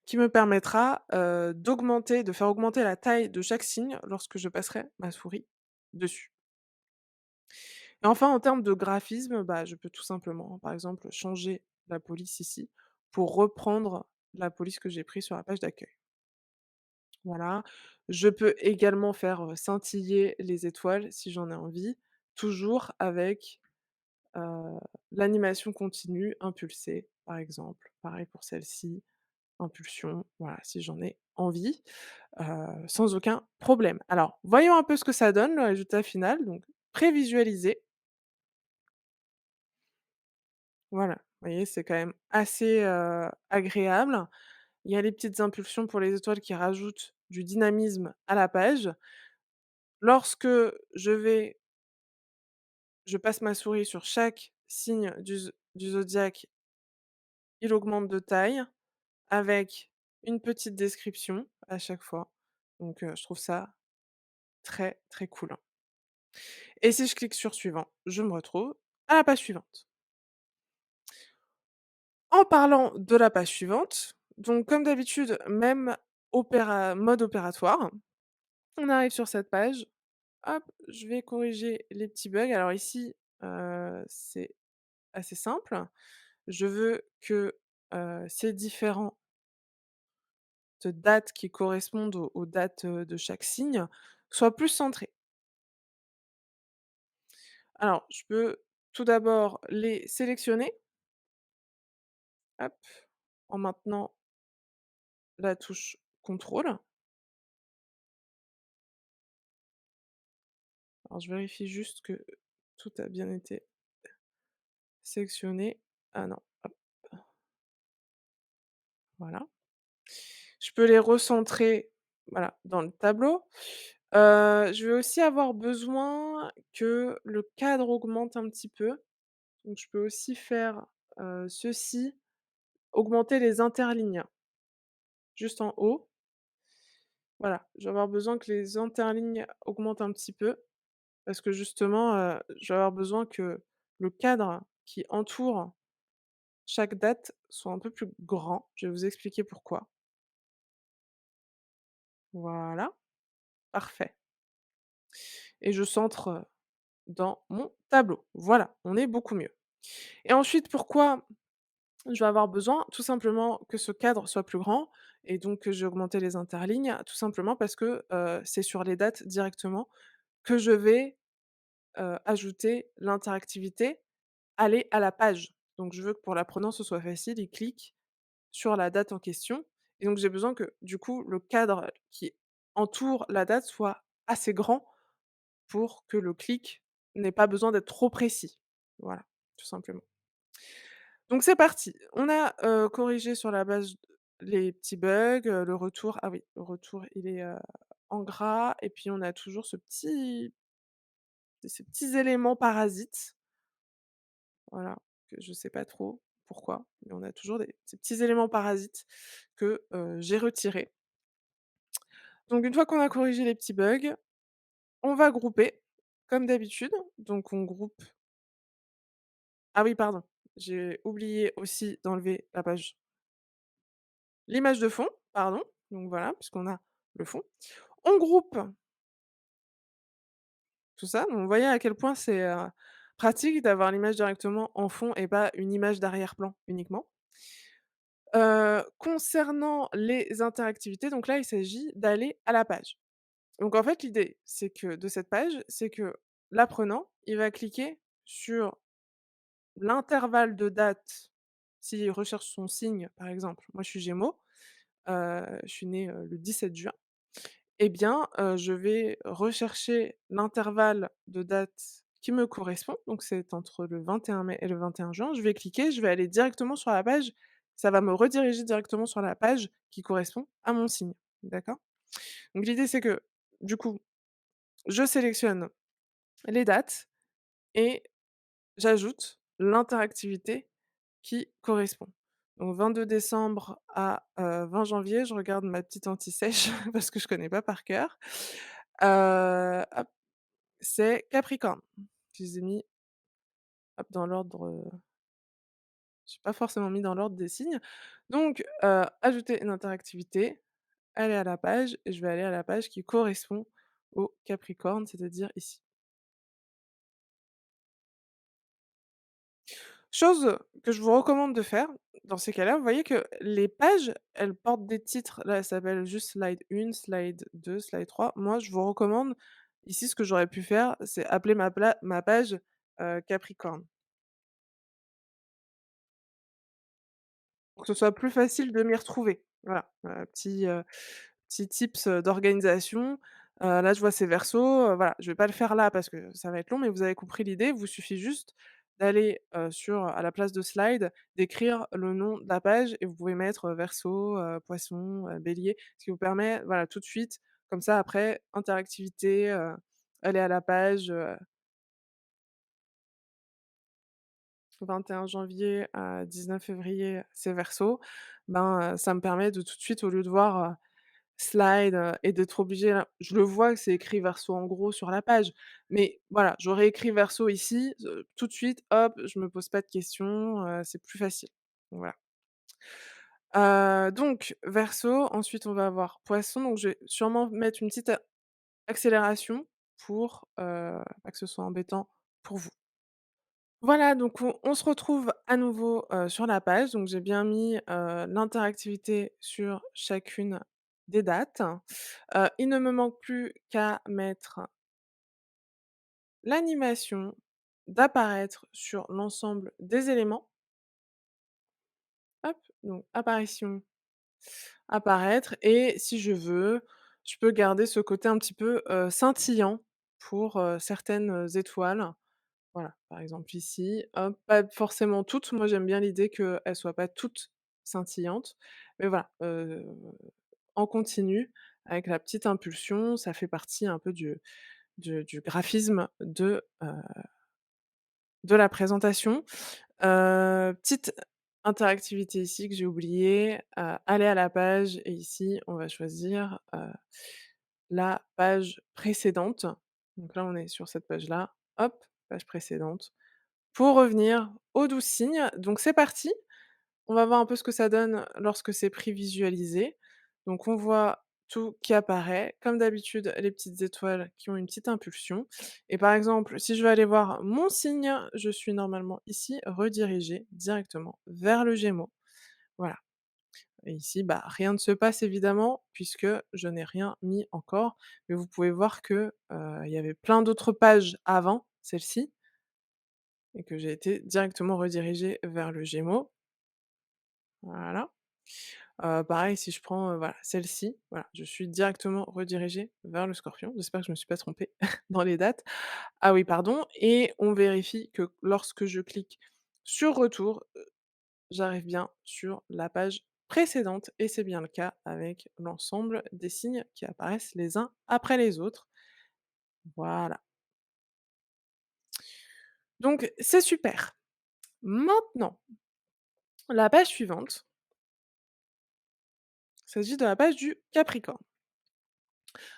qui me permettra, d'augmenter, de faire augmenter la taille de chaque signe lorsque je passerai ma souris dessus. Et enfin, en termes de graphisme, bah, je peux tout simplement, par exemple, changer la police ici pour reprendre la police que j'ai prise sur la page d'accueil. Voilà. Je peux également faire, scintiller les étoiles si j'en ai envie, toujours avec, heu, l'animation continue impulsée, par exemple. Pareil pour celle-ci, impulsion, voilà, si j'en ai envie, sans aucun problème. Alors, voyons un peu ce que ça donne, le résultat final, donc prévisualiser. Voilà, vous voyez, c'est quand même assez, agréable. Il y a les petites impulsions pour les étoiles qui rajoutent du dynamisme à la page. Lorsque je passe ma souris sur chaque signe du zodiaque, il augmente de taille avec une petite description à chaque fois. Donc, je trouve ça très, très cool. Et si je clique sur suivant, je me retrouve à la page suivante. En parlant de la page suivante, donc comme d'habitude, même mode opératoire, on arrive sur cette page, hop, je vais corriger les petits bugs. Alors ici, c'est assez simple. Je veux que, ces différentes dates qui correspondent aux dates, de chaque signe soient plus centrées. Alors, je peux tout d'abord les sélectionner, hop, en maintenant la touche contrôle. Alors je vérifie juste que tout a bien été sélectionné. Ah non, hop, voilà. Je peux les recentrer, voilà, dans le tableau. Je vais aussi avoir besoin que le cadre augmente un petit peu, donc je peux aussi faire, ceci, augmenter les interlignes, juste en haut. Voilà, je vais avoir besoin que les interlignes augmentent un petit peu parce que justement, je vais avoir besoin que le cadre qui entoure chaque date soit un peu plus grand. Je vais vous expliquer pourquoi. Voilà, parfait, et je centre, dans mon tableau. Voilà, on est beaucoup mieux, et ensuite pourquoi je vais avoir besoin? Tout simplement que ce cadre soit plus grand, et donc que j'ai augmenté les interlignes, tout simplement parce que, c'est sur les dates directement que je vais, ajouter l'interactivité, aller à la page. Donc je veux que pour l'apprenant ce soit facile, il clique sur la date en question, et donc j'ai besoin que, du coup, le cadre qui entoure la date soit assez grand pour que le clic n'ait pas besoin d'être trop précis. Voilà, tout simplement. Donc c'est parti. On a, corrigé sur la base les petits bugs, le retour, ah oui, le retour il est, en gras, et puis on a toujours ces petits éléments parasites, voilà, que je sais pas trop pourquoi, mais on a toujours ces petits éléments parasites que, j'ai retirés. Donc une fois qu'on a corrigé les petits bugs, on va grouper comme d'habitude. Donc on groupe, ah oui, pardon, j'ai oublié aussi d'enlever l'image de fond, pardon, donc voilà, puisqu'on a le fond. On groupe tout ça, donc vous voyez à quel point c'est, pratique d'avoir l'image directement en fond et pas une image d'arrière-plan uniquement. Concernant les interactivités, donc là, il s'agit d'aller à la page. Donc en fait, l'idée, c'est que de cette page, c'est que l'apprenant, il va cliquer sur l'intervalle de date. S'il recherche son signe, par exemple, moi je suis Gémeaux, je suis née, le 17 juin, et bien, je vais rechercher l'intervalle de date qui me correspond, donc c'est entre le 21 mai et le 21 juin. Je vais cliquer, je vais aller directement sur la page, ça va me rediriger directement sur la page qui correspond à mon signe, d'accord? Donc l'idée, c'est que, du coup, je sélectionne les dates et j'ajoute l'interactivité qui correspond. Donc 22 décembre à, 20 janvier, je regarde ma petite anti-sèche parce que je connais pas par cœur. Hop, c'est Capricorne. Je les ai mis, hop, dans l'ordre, j'ai pas forcément mis dans l'ordre des signes. Donc, ajouter une interactivité, aller à la page, et je vais aller à la page qui correspond au Capricorne, c'est-à-dire ici. Chose que je vous recommande de faire dans ces cas-là, vous voyez que les pages, elles portent des titres. Là, ça s'appelle juste slide 1, slide 2, slide 3. Moi, je vous recommande ici, ce que j'aurais pu faire, c'est appeler ma page, Capricorne, pour que ce soit plus facile de m'y retrouver. Voilà, petit tips, d'organisation. Là, je vois c'est Verseau, voilà, je vais pas le faire là parce que ça va être long, mais vous avez compris l'idée. Vous suffit juste d'aller, à la place de slide, d'écrire le nom de la page et vous pouvez mettre, Verseau, Poisson, Bélier, ce qui vous permet, voilà, tout de suite, comme ça après, interactivité, aller à la page, 21 janvier à 19 février, c'est Verseau. Ben, ça me permet de tout de suite, au lieu de voir, slide, et d'être obligé là je le vois que c'est écrit verso en gros sur la page, mais voilà, j'aurais écrit verso ici, tout de suite, hop, je me pose pas de questions, c'est plus facile. Donc voilà. Donc verso, ensuite on va avoir poisson, donc je vais sûrement mettre une petite accélération pour, pas que ce soit embêtant pour vous. Voilà, donc on se retrouve à nouveau, sur la page, donc j'ai bien mis, l'interactivité sur chacune des dates. Il ne me manque plus qu'à mettre l'animation d'apparaître sur l'ensemble des éléments. Hop, donc apparition, apparaître et si je veux, je peux garder ce côté un petit peu, scintillant pour, certaines, étoiles. Voilà, par exemple ici, hop, pas forcément toutes, moi j'aime bien l'idée qu'elles soient pas toutes scintillantes, mais voilà, en continu avec la petite impulsion, ça fait partie un peu du graphisme de la présentation. Petite interactivité ici que j'ai oublié, aller à la page et ici on va choisir, la page précédente. Donc là on est sur cette page-là, hop, page précédente. Pour revenir aux 12 signes, donc c'est parti. On va voir un peu ce que ça donne lorsque c'est prévisualisé. Donc on voit tout qui apparaît. Comme d'habitude, les petites étoiles qui ont une petite impulsion. Et par exemple, si je veux aller voir mon signe, je suis normalement ici redirigée directement vers le Gémeaux. Voilà. Et ici, bah, rien ne se passe évidemment puisque je n'ai rien mis encore. Mais vous pouvez voir que, il y avait plein d'autres pages avant celle-ci et que j'ai été directement redirigée vers le Gémeaux. Voilà. Pareil si je prends, voilà, celle-ci, voilà, je suis directement redirigée vers le Scorpion. J'espère que je me suis pas trompée dans les dates. Ah oui, pardon et on vérifie que lorsque je clique sur retour, j'arrive bien sur la page précédente et c'est bien le cas avec l'ensemble des signes qui apparaissent les uns après les autres. Voilà. Donc c'est super. Maintenant, la page suivante, il s'agit de la page du Capricorne.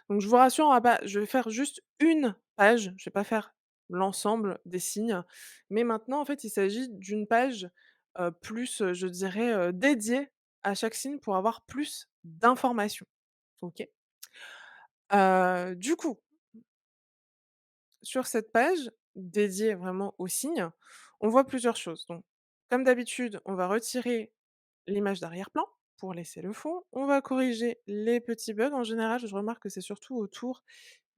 Donc je vous rassure, je vais faire juste une page, je vais pas faire l'ensemble des signes. Mais maintenant, en fait, il s'agit d'une page, plus, je dirais, dédiée à chaque signe pour avoir plus d'informations. OK? Du coup, sur cette page dédiée vraiment aux signes, on voit plusieurs choses. Donc, comme d'habitude, on va retirer l'image d'arrière-plan pour laisser le fond. On va corriger les petits bugs. En général, je remarque que c'est surtout autour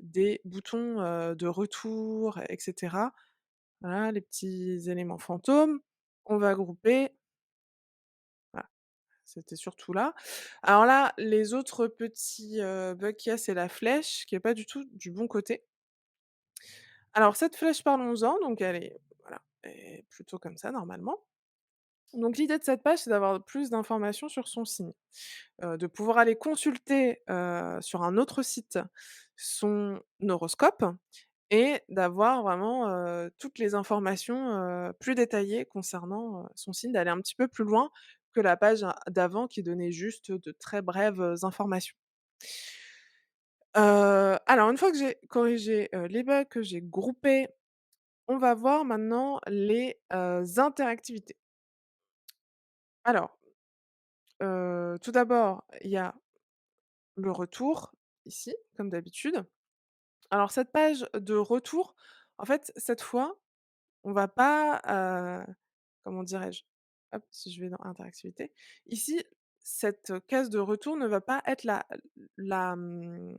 des boutons, de retour et cetera. Voilà, les petits éléments fantômes. On va grouper, voilà, c'était surtout là. Alors là, les autres petits, bugs qu'il y a, c'est la flèche qui est pas du tout du bon côté. Alors cette flèche, parlons-en, donc elle est voilà, elle est plutôt comme ça normalement. Donc l'idée de cette page, c'est d'avoir plus d'informations sur son signe, de pouvoir aller consulter, sur un autre site son horoscope et d'avoir vraiment, toutes les informations, plus détaillées concernant, son signe, d'aller un petit peu plus loin que la page d'avant qui donnait juste de très brèves, informations. Alors une fois que j'ai corrigé, les bugs, que j'ai groupé, on va voir maintenant les, interactivités. Alors, tout d'abord, il y a le retour, ici, comme d'habitude. Alors cette page de retour, en fait, cette fois, on va pas, comment dirais-je? Hop, si je vais dans interactivité, ici, cette case de retour ne va pas être la, mmh,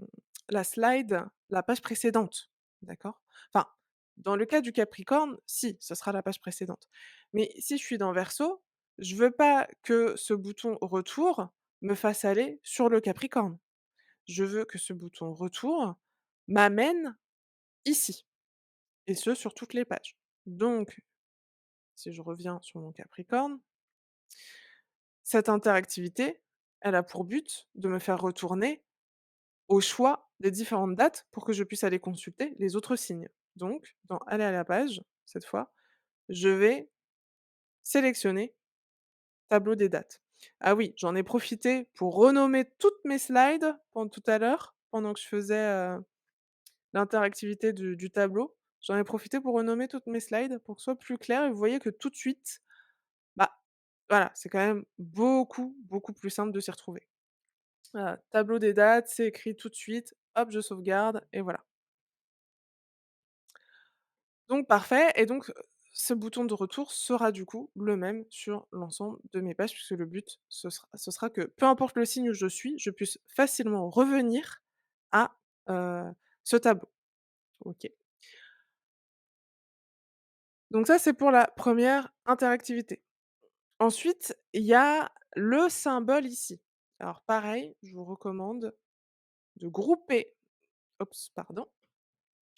la slide, la page précédente, d'accord? Enfin, dans le cas du Capricorne, si, ce sera la page précédente. Mais si je suis dans Verseau, je veux pas que ce bouton retour me fasse aller sur le Capricorne. Je veux que ce bouton retour m'amène ici et ce sur toutes les pages. Donc, si je reviens sur mon Capricorne, cette interactivité, elle a pour but de me faire retourner au choix des différentes dates pour que je puisse aller consulter les autres signes. Donc, dans aller à la page, cette fois, je vais sélectionner tableau des dates. Ah oui, j'en ai profité pour renommer toutes mes slides pendant tout à l'heure, pendant que je faisais, l'interactivité du tableau. J'en ai profité pour renommer toutes mes slides pour que ce soit plus clair et vous voyez que tout de suite, bah, voilà, c'est quand même beaucoup, beaucoup plus simple de s'y retrouver. Tableau des dates, c'est écrit tout de suite, hop, je sauvegarde et voilà. Donc parfait et donc, ce bouton de retour sera du coup le même sur l'ensemble de mes pages puisque le but ce sera que peu importe le signe où je suis, je puisse facilement revenir à, heu, ce tableau. OK. Donc ça, c'est pour la première interactivité. Ensuite, il y a le symbole ici. Alors pareil, je vous recommande de grouper pardon,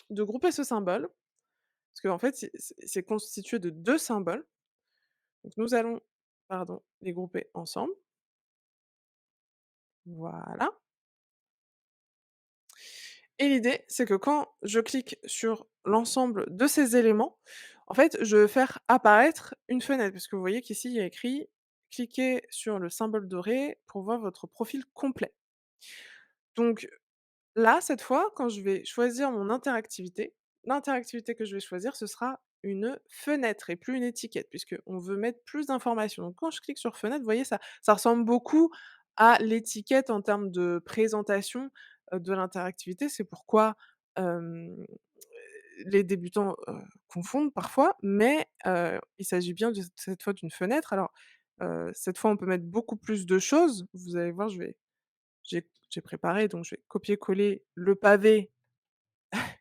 de grouper ce symbole, parce qu'en fait, c'est constitué de 2 symboles. Donc nous allons, pardon, les grouper ensemble. Voilà et l'idée, c'est que quand je clique sur l'ensemble de ces éléments, en fait, je vais faire apparaître une fenêtre, puisque vous voyez qu'ici, il y a écrit: «Cliquez sur le symbole doré pour voir votre profil complet». Donc là, cette fois, quand je vais choisir mon interactivité, l'interactivité que je vais choisir, ce sera une fenêtre et plus une étiquette, puisqu'on veut mettre plus d'informations. Donc quand je clique sur fenêtre, vous voyez, ça ressemble beaucoup à l'étiquette en termes de présentation, de l'interactivité. C'est pourquoi, hem, les débutants, confondent parfois, mais il s'agit bien de cette fois d'une fenêtre. Alors, cette fois, on peut mettre beaucoup plus de choses. Vous allez voir, j'ai préparé, donc je vais copier-coller le pavé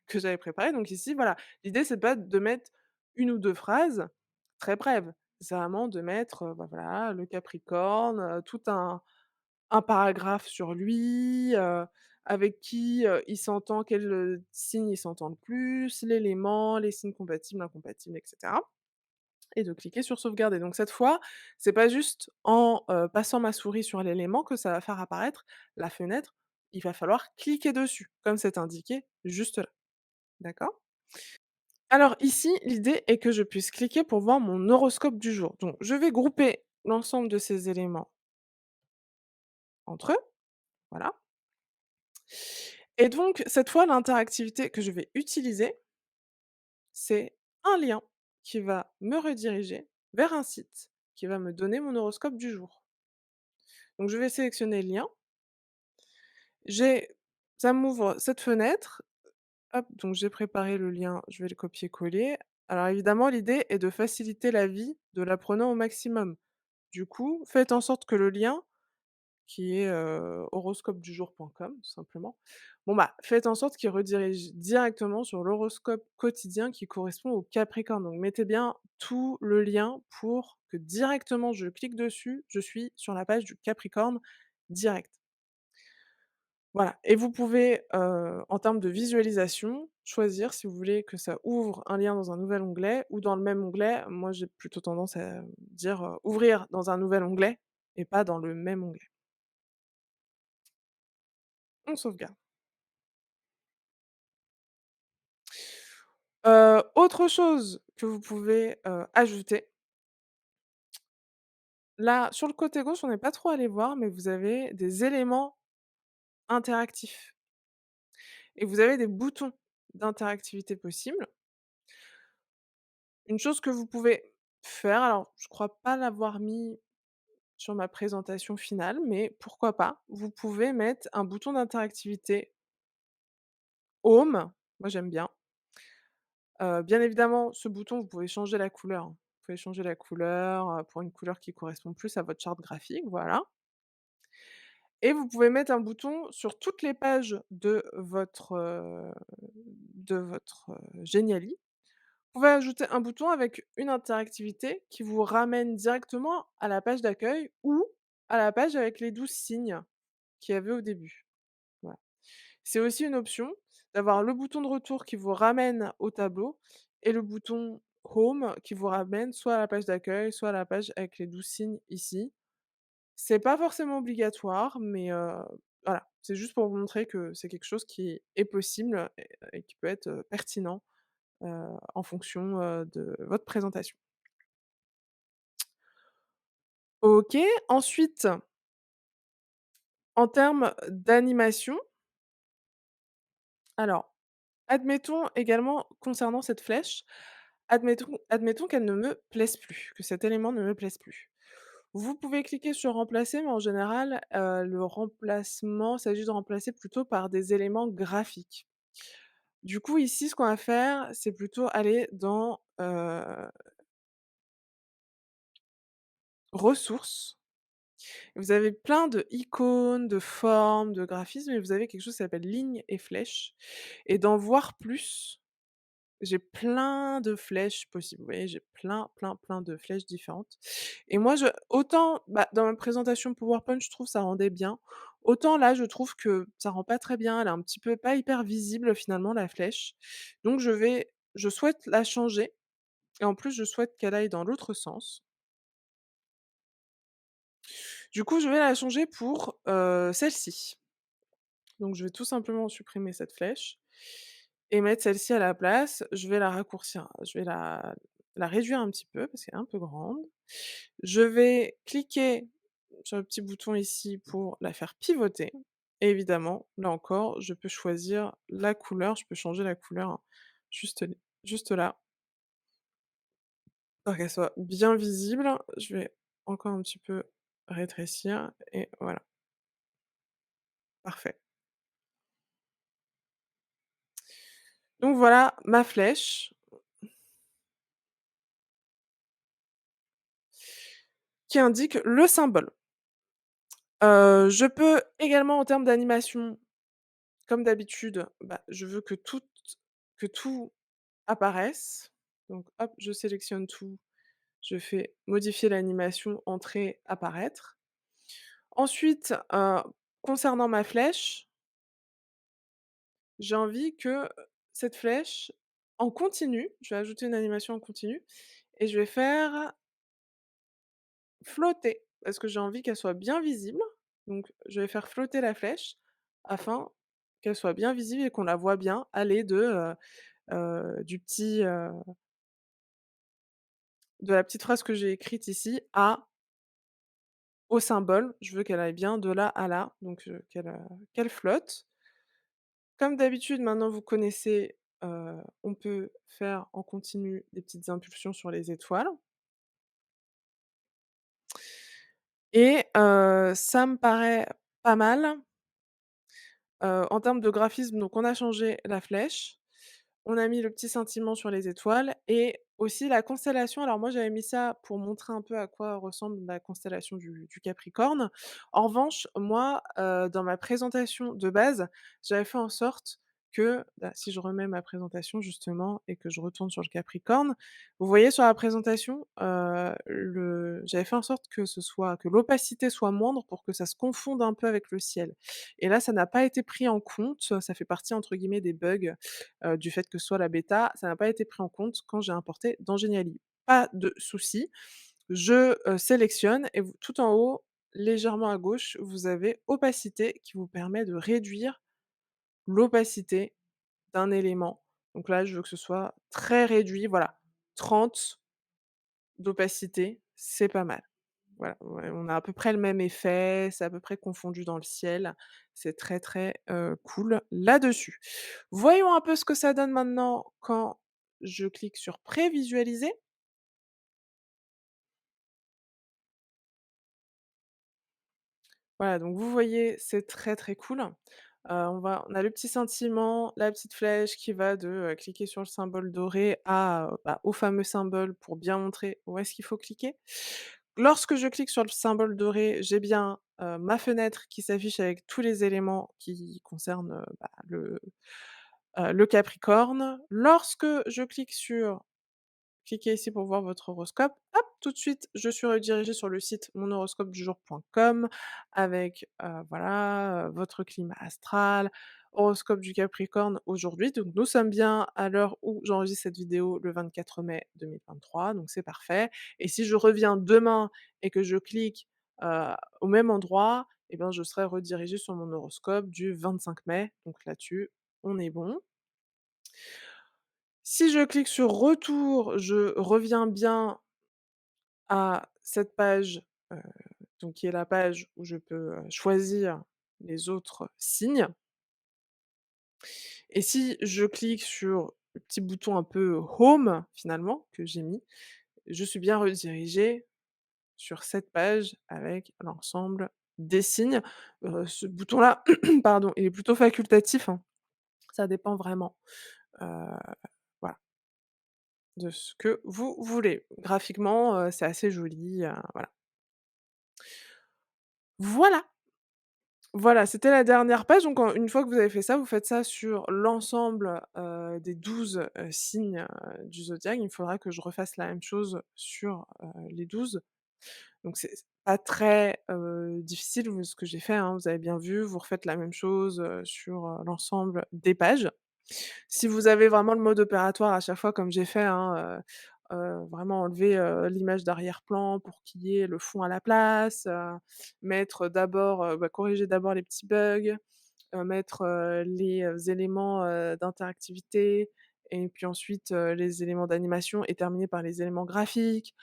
que j'avais préparé. Donc ici, voilà, l'idée c'est pas de mettre une ou 2 phrases très brèves. C'est vraiment de mettre, bah, voilà, le Capricorne, tout un paragraphe sur lui, avec qui, il s'entend, quel, signe il s'entend le plus, l'élément, les signes compatibles, incompatibles et cetera et de cliquer sur sauvegarder. Donc cette fois, c'est pas juste en, passant ma souris sur l'élément que ça va faire apparaître la fenêtre, il va falloir cliquer dessus, comme c'est indiqué juste là. D'accord? Alors ici, l'idée est que je puisse cliquer pour voir mon horoscope du jour. Donc je vais grouper l'ensemble de ces éléments entre eux, voilà et donc cette fois, l'interactivité que je vais utiliser, c'est un lien qui va me rediriger vers un site qui va me donner mon horoscope du jour. Donc je vais sélectionner le lien. J'ai Ça m'ouvre cette fenêtre, hop, donc j'ai préparé le lien, je vais le copier-coller. Alors évidemment, l'idée est de faciliter la vie de l'apprenant au maximum. Du coup, faites en sorte que le lien qui est, horoscopedujour.com tout simplement, bon, bah, faites en sorte qu'il redirige directement sur l'horoscope quotidien qui correspond au Capricorne. Donc mettez bien tout le lien pour que directement je clique dessus, je suis sur la page du Capricorne direct. Voilà et vous pouvez, en termes de visualisation, choisir si vous voulez que ça ouvre un lien dans un nouvel onglet ou dans le même onglet. Moi, j'ai plutôt tendance à dire, «Ouvrir dans un nouvel onglet» et pas dans le même onglet. On sauvegarde. Autre chose que vous pouvez, ajouter, là, sur le côté gauche, on n'est pas trop allé voir, mais vous avez des éléments interactifs et vous avez des boutons d'interactivité possibles. Une chose que vous pouvez faire, alors je crois pas l'avoir mis sur ma présentation finale, mais pourquoi pas, vous pouvez mettre un bouton d'interactivité home, moi j'aime bien. Bien évidemment, ce bouton, vous pouvez changer la couleur, hein. pouvez changer la couleur, pour une couleur qui correspond plus à votre charte graphique, voilà. Et vous pouvez mettre un bouton sur toutes les pages de votre, Geniali. Vous pouvez ajouter un bouton avec une interactivité qui vous ramène directement à la page d'accueil ou à la page avec les 12 signes qu'il y avait au début. Voilà. C'est aussi une option d'avoir le bouton de retour qui vous ramène au tableau et le bouton home qui vous ramène soit à la page d'accueil, soit à la page avec les 12 signes ici. C'est pas forcément obligatoire, mais voilà, c'est juste pour vous montrer que c'est quelque chose qui est possible et qui peut être, pertinent, en fonction, de votre présentation. OK, ensuite, en termes d'animation, alors, admettons également concernant cette flèche, admettons qu'elle ne me plaise plus, que cet élément ne me plaise plus. Vous pouvez cliquer sur remplacer, mais en général, le remplacement, il s'agit de remplacer plutôt par des éléments graphiques. Du coup, ici, ce qu'on va faire, c'est plutôt aller dans, ressources. Vous avez plein de icônes, de formes, de graphismes et vous avez quelque chose qui s'appelle lignes et flèches et dans voir plus, j'ai plein de flèches possibles. Vous voyez, j'ai plein, plein, plein de flèches différentes et moi, autant, bah, dans ma présentation PowerPoint, je trouve ça rendait bien, autant là, je trouve que ça rend pas très bien. Elle est un petit peu pas hyper visible finalement la flèche. Donc je souhaite la changer et en plus, je souhaite qu'elle aille dans l'autre sens. Du coup, je vais la changer pour, celle-ci. Donc je vais tout simplement supprimer cette flèche et mettre celle-ci à la place. Je vais la raccourcir, je vais la réduire un petit peu parce qu'elle est un peu grande. Je vais cliquer sur le petit bouton ici pour la faire pivoter et évidemment, là encore, je peux choisir la couleur, je peux changer la couleur, hein, juste juste là, pour qu'elle soit bien visible. Je vais encore un petit peu rétrécir et voilà, parfait. Donc voilà ma flèche qui indique le symbole. Je peux également en termes d'animation, comme d'habitude, bah, je veux que tout apparaisse. Donc hop, je sélectionne tout, je fais modifier l'animation, entrer, apparaître. Ensuite, concernant ma flèche, j'ai envie que, cette flèche en continu, je vais ajouter une animation en continu et je vais faire flotter, parce que j'ai envie qu'elle soit bien visible. Donc je vais faire flotter la flèche afin qu'elle soit bien visible et qu'on la voit bien aller du petit, de la petite phrase que j'ai écrite ici à au symbole. Je veux qu'elle aille bien de là à là, donc qu'elle flotte. Comme d'habitude, maintenant vous connaissez, on peut faire en continu des petites impulsions sur les étoiles et ça me paraît pas mal. En termes de graphisme, donc on a changé la flèche, on a mis le petit scintillement sur les étoiles et aussi la constellation. Alors moi, j'avais mis ça pour montrer un peu à quoi ressemble la constellation du Capricorne. En revanche, moi, dans ma présentation de base, j'avais fait en sorte que, bah, si je remets ma présentation justement et que je retourne sur le Capricorne, vous voyez sur la présentation, le j'avais fait en sorte que l'opacité soit moindre pour que ça se confonde un peu avec le ciel. Et là, ça n'a pas été pris en compte, ça fait partie entre guillemets «des bugs», du fait que ce soit la bêta, ça n'a pas été pris en compte quand j'ai importé dans Geniali. Pas de souci, je, sélectionne et vous tout en haut, légèrement à gauche, vous avez opacité qui vous permet de réduire l'opacité d'un élément. Donc là, je veux que ce soit très réduit, voilà, 30 d'opacité, c'est pas mal. Voilà, ouais, on a à peu près le même effet, c'est à peu près confondu dans le ciel. C'est très, très, cool là-dessus. Voyons un peu ce que ça donne maintenant quand je clique sur prévisualiser. Voilà, donc vous voyez, c'est très, très cool. On a le petit sentiment, la petite flèche qui va de, cliquer sur le symbole doré à, au fameux symbole pour bien montrer où est-ce qu'il faut cliquer. Lorsque je clique sur le symbole doré, j'ai bien, ma fenêtre qui s'affiche avec tous les éléments qui concernent, le Capricorne. Lorsque je clique sur cliquez ici pour voir votre horoscope. Hop, tout de suite, je suis redirigée sur le site monhoroscopedujour.com avec, voilà, votre climat astral, horoscope du Capricorne aujourd'hui. Donc nous sommes bien à l'heure où j'enregistre cette vidéo le 24 mai 2023, donc c'est parfait. Et si je reviens demain et que je clique, au même endroit, eh ben, je serai redirigée sur mon horoscope du 25 mai. Donc là-dessus, on est bon. Si je clique sur retour, je reviens bien à cette page, heu, donc qui est la page où je peux, choisir les autres signes et si je clique sur le petit bouton un peu home finalement que j'ai mis, je suis bien redirigée sur cette page avec l'ensemble des signes. Ce bouton-là, pardon, il est plutôt facultatif, hein, ça dépend vraiment, heu, voilà, de ce que vous voulez. Graphiquement, c'est assez joli, voilà. Voilà! Voilà, c'était la dernière page, donc une fois que vous avez fait ça, vous faites ça sur l'ensemble, des 12 signes, du zodiaque. Il faudra que je refasse la même chose sur, les 12. Donc c'est pas très, difficile, ce que j'ai fait, hein, vous avez bien vu. Vous refaites la même chose, sur, l'ensemble des pages. Si vous avez vraiment le mode opératoire à chaque fois comme j'ai fait, hein, vraiment enlever, l'image d'arrière-plan pour qu'il y ait le fond à la place, mettre d'abord, corriger d'abord les petits bugs, mettre, les, éléments, d'interactivité et puis ensuite, les éléments d'animation et terminer par les éléments graphiques.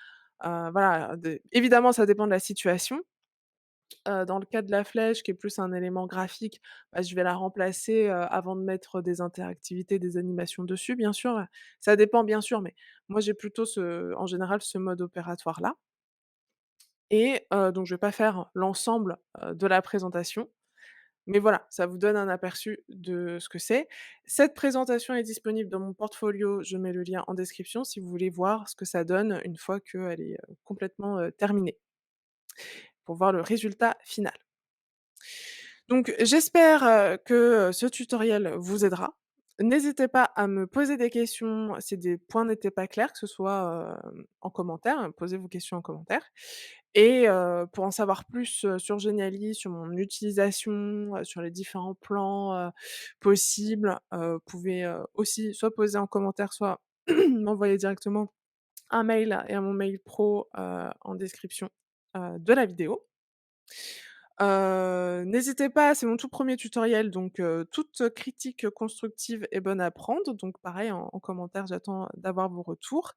Voilà, évidemment ça dépend de la situation. Dans le cas de la flèche qui est plus un élément graphique, bah, je vais la remplacer, avant de mettre des interactivités, des animations dessus, bien sûr. Ça dépend bien sûr, mais moi j'ai plutôt en général ce mode opératoire-là et donc je vais pas faire l'ensemble, de la présentation, mais voilà, ça vous donne un aperçu de ce que c'est. Cette présentation est disponible dans mon portfolio, je mets le lien en description si vous voulez voir ce que ça donne une fois qu'elle est, complètement, terminée, pour voir le résultat final. Donc j'espère, que, ce tutoriel vous aidera. N'hésitez pas à me poser des questions si des points n'étaient pas clairs, que ce soit, en commentaire, posez vos questions en commentaire et pour en savoir plus, sur Genially, sur mon utilisation, sur les différents plans, possibles, vous pouvez, aussi soit poser en commentaire, soit m'envoyer directement un mail et à mon mail pro, en description, de la vidéo. N'hésitez pas, c'est mon tout premier tutoriel, donc toute critique constructive est bonne à prendre. Donc pareil, en commentaire, j'attends d'avoir vos retours.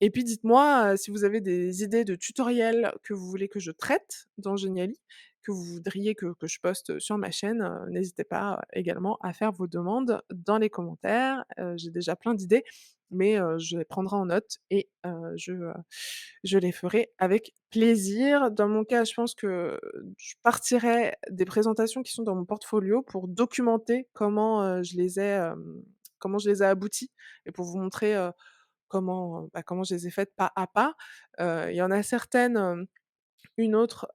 Et puis dites-moi, si vous avez des idées de tutoriels que vous voulez que je traite dans Genially, que vous voudriez que je poste sur ma chaîne, n'hésitez pas également à faire vos demandes dans les commentaires. J'ai déjà plein d'idées, mais je les prendrai en note et je les ferai avec plaisir. Dans mon cas, je pense que je partirai des présentations qui sont dans mon portfolio pour documenter comment je les ai abouties et pour vous montrer, comment je les ai faites pas à pas. Il y en a certaines, une autre,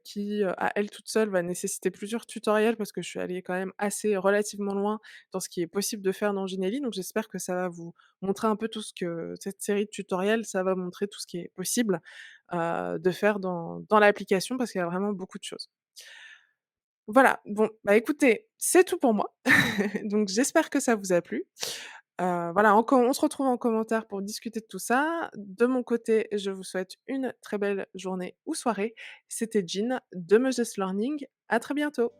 qui, à elle toute seule, va nécessiter plusieurs tutoriels parce que je suis allée quand même assez relativement loin dans ce qui est possible de faire dans Genially, donc j'espère que ça va vous montrer un peu tout ce que cette série de tutoriels, ça va montrer tout ce qui est possible, de faire dans l'application parce qu'il y a vraiment beaucoup de choses. Voilà, bon, bah, écoutez, c'est tout pour moi. Donc j'espère que ça vous a plu. Voilà, on se retrouve en commentaire pour discuter de tout ça. De mon côté, je vous souhaite une très belle journée ou soirée. C'était Jean de Moses Learning. À très bientôt.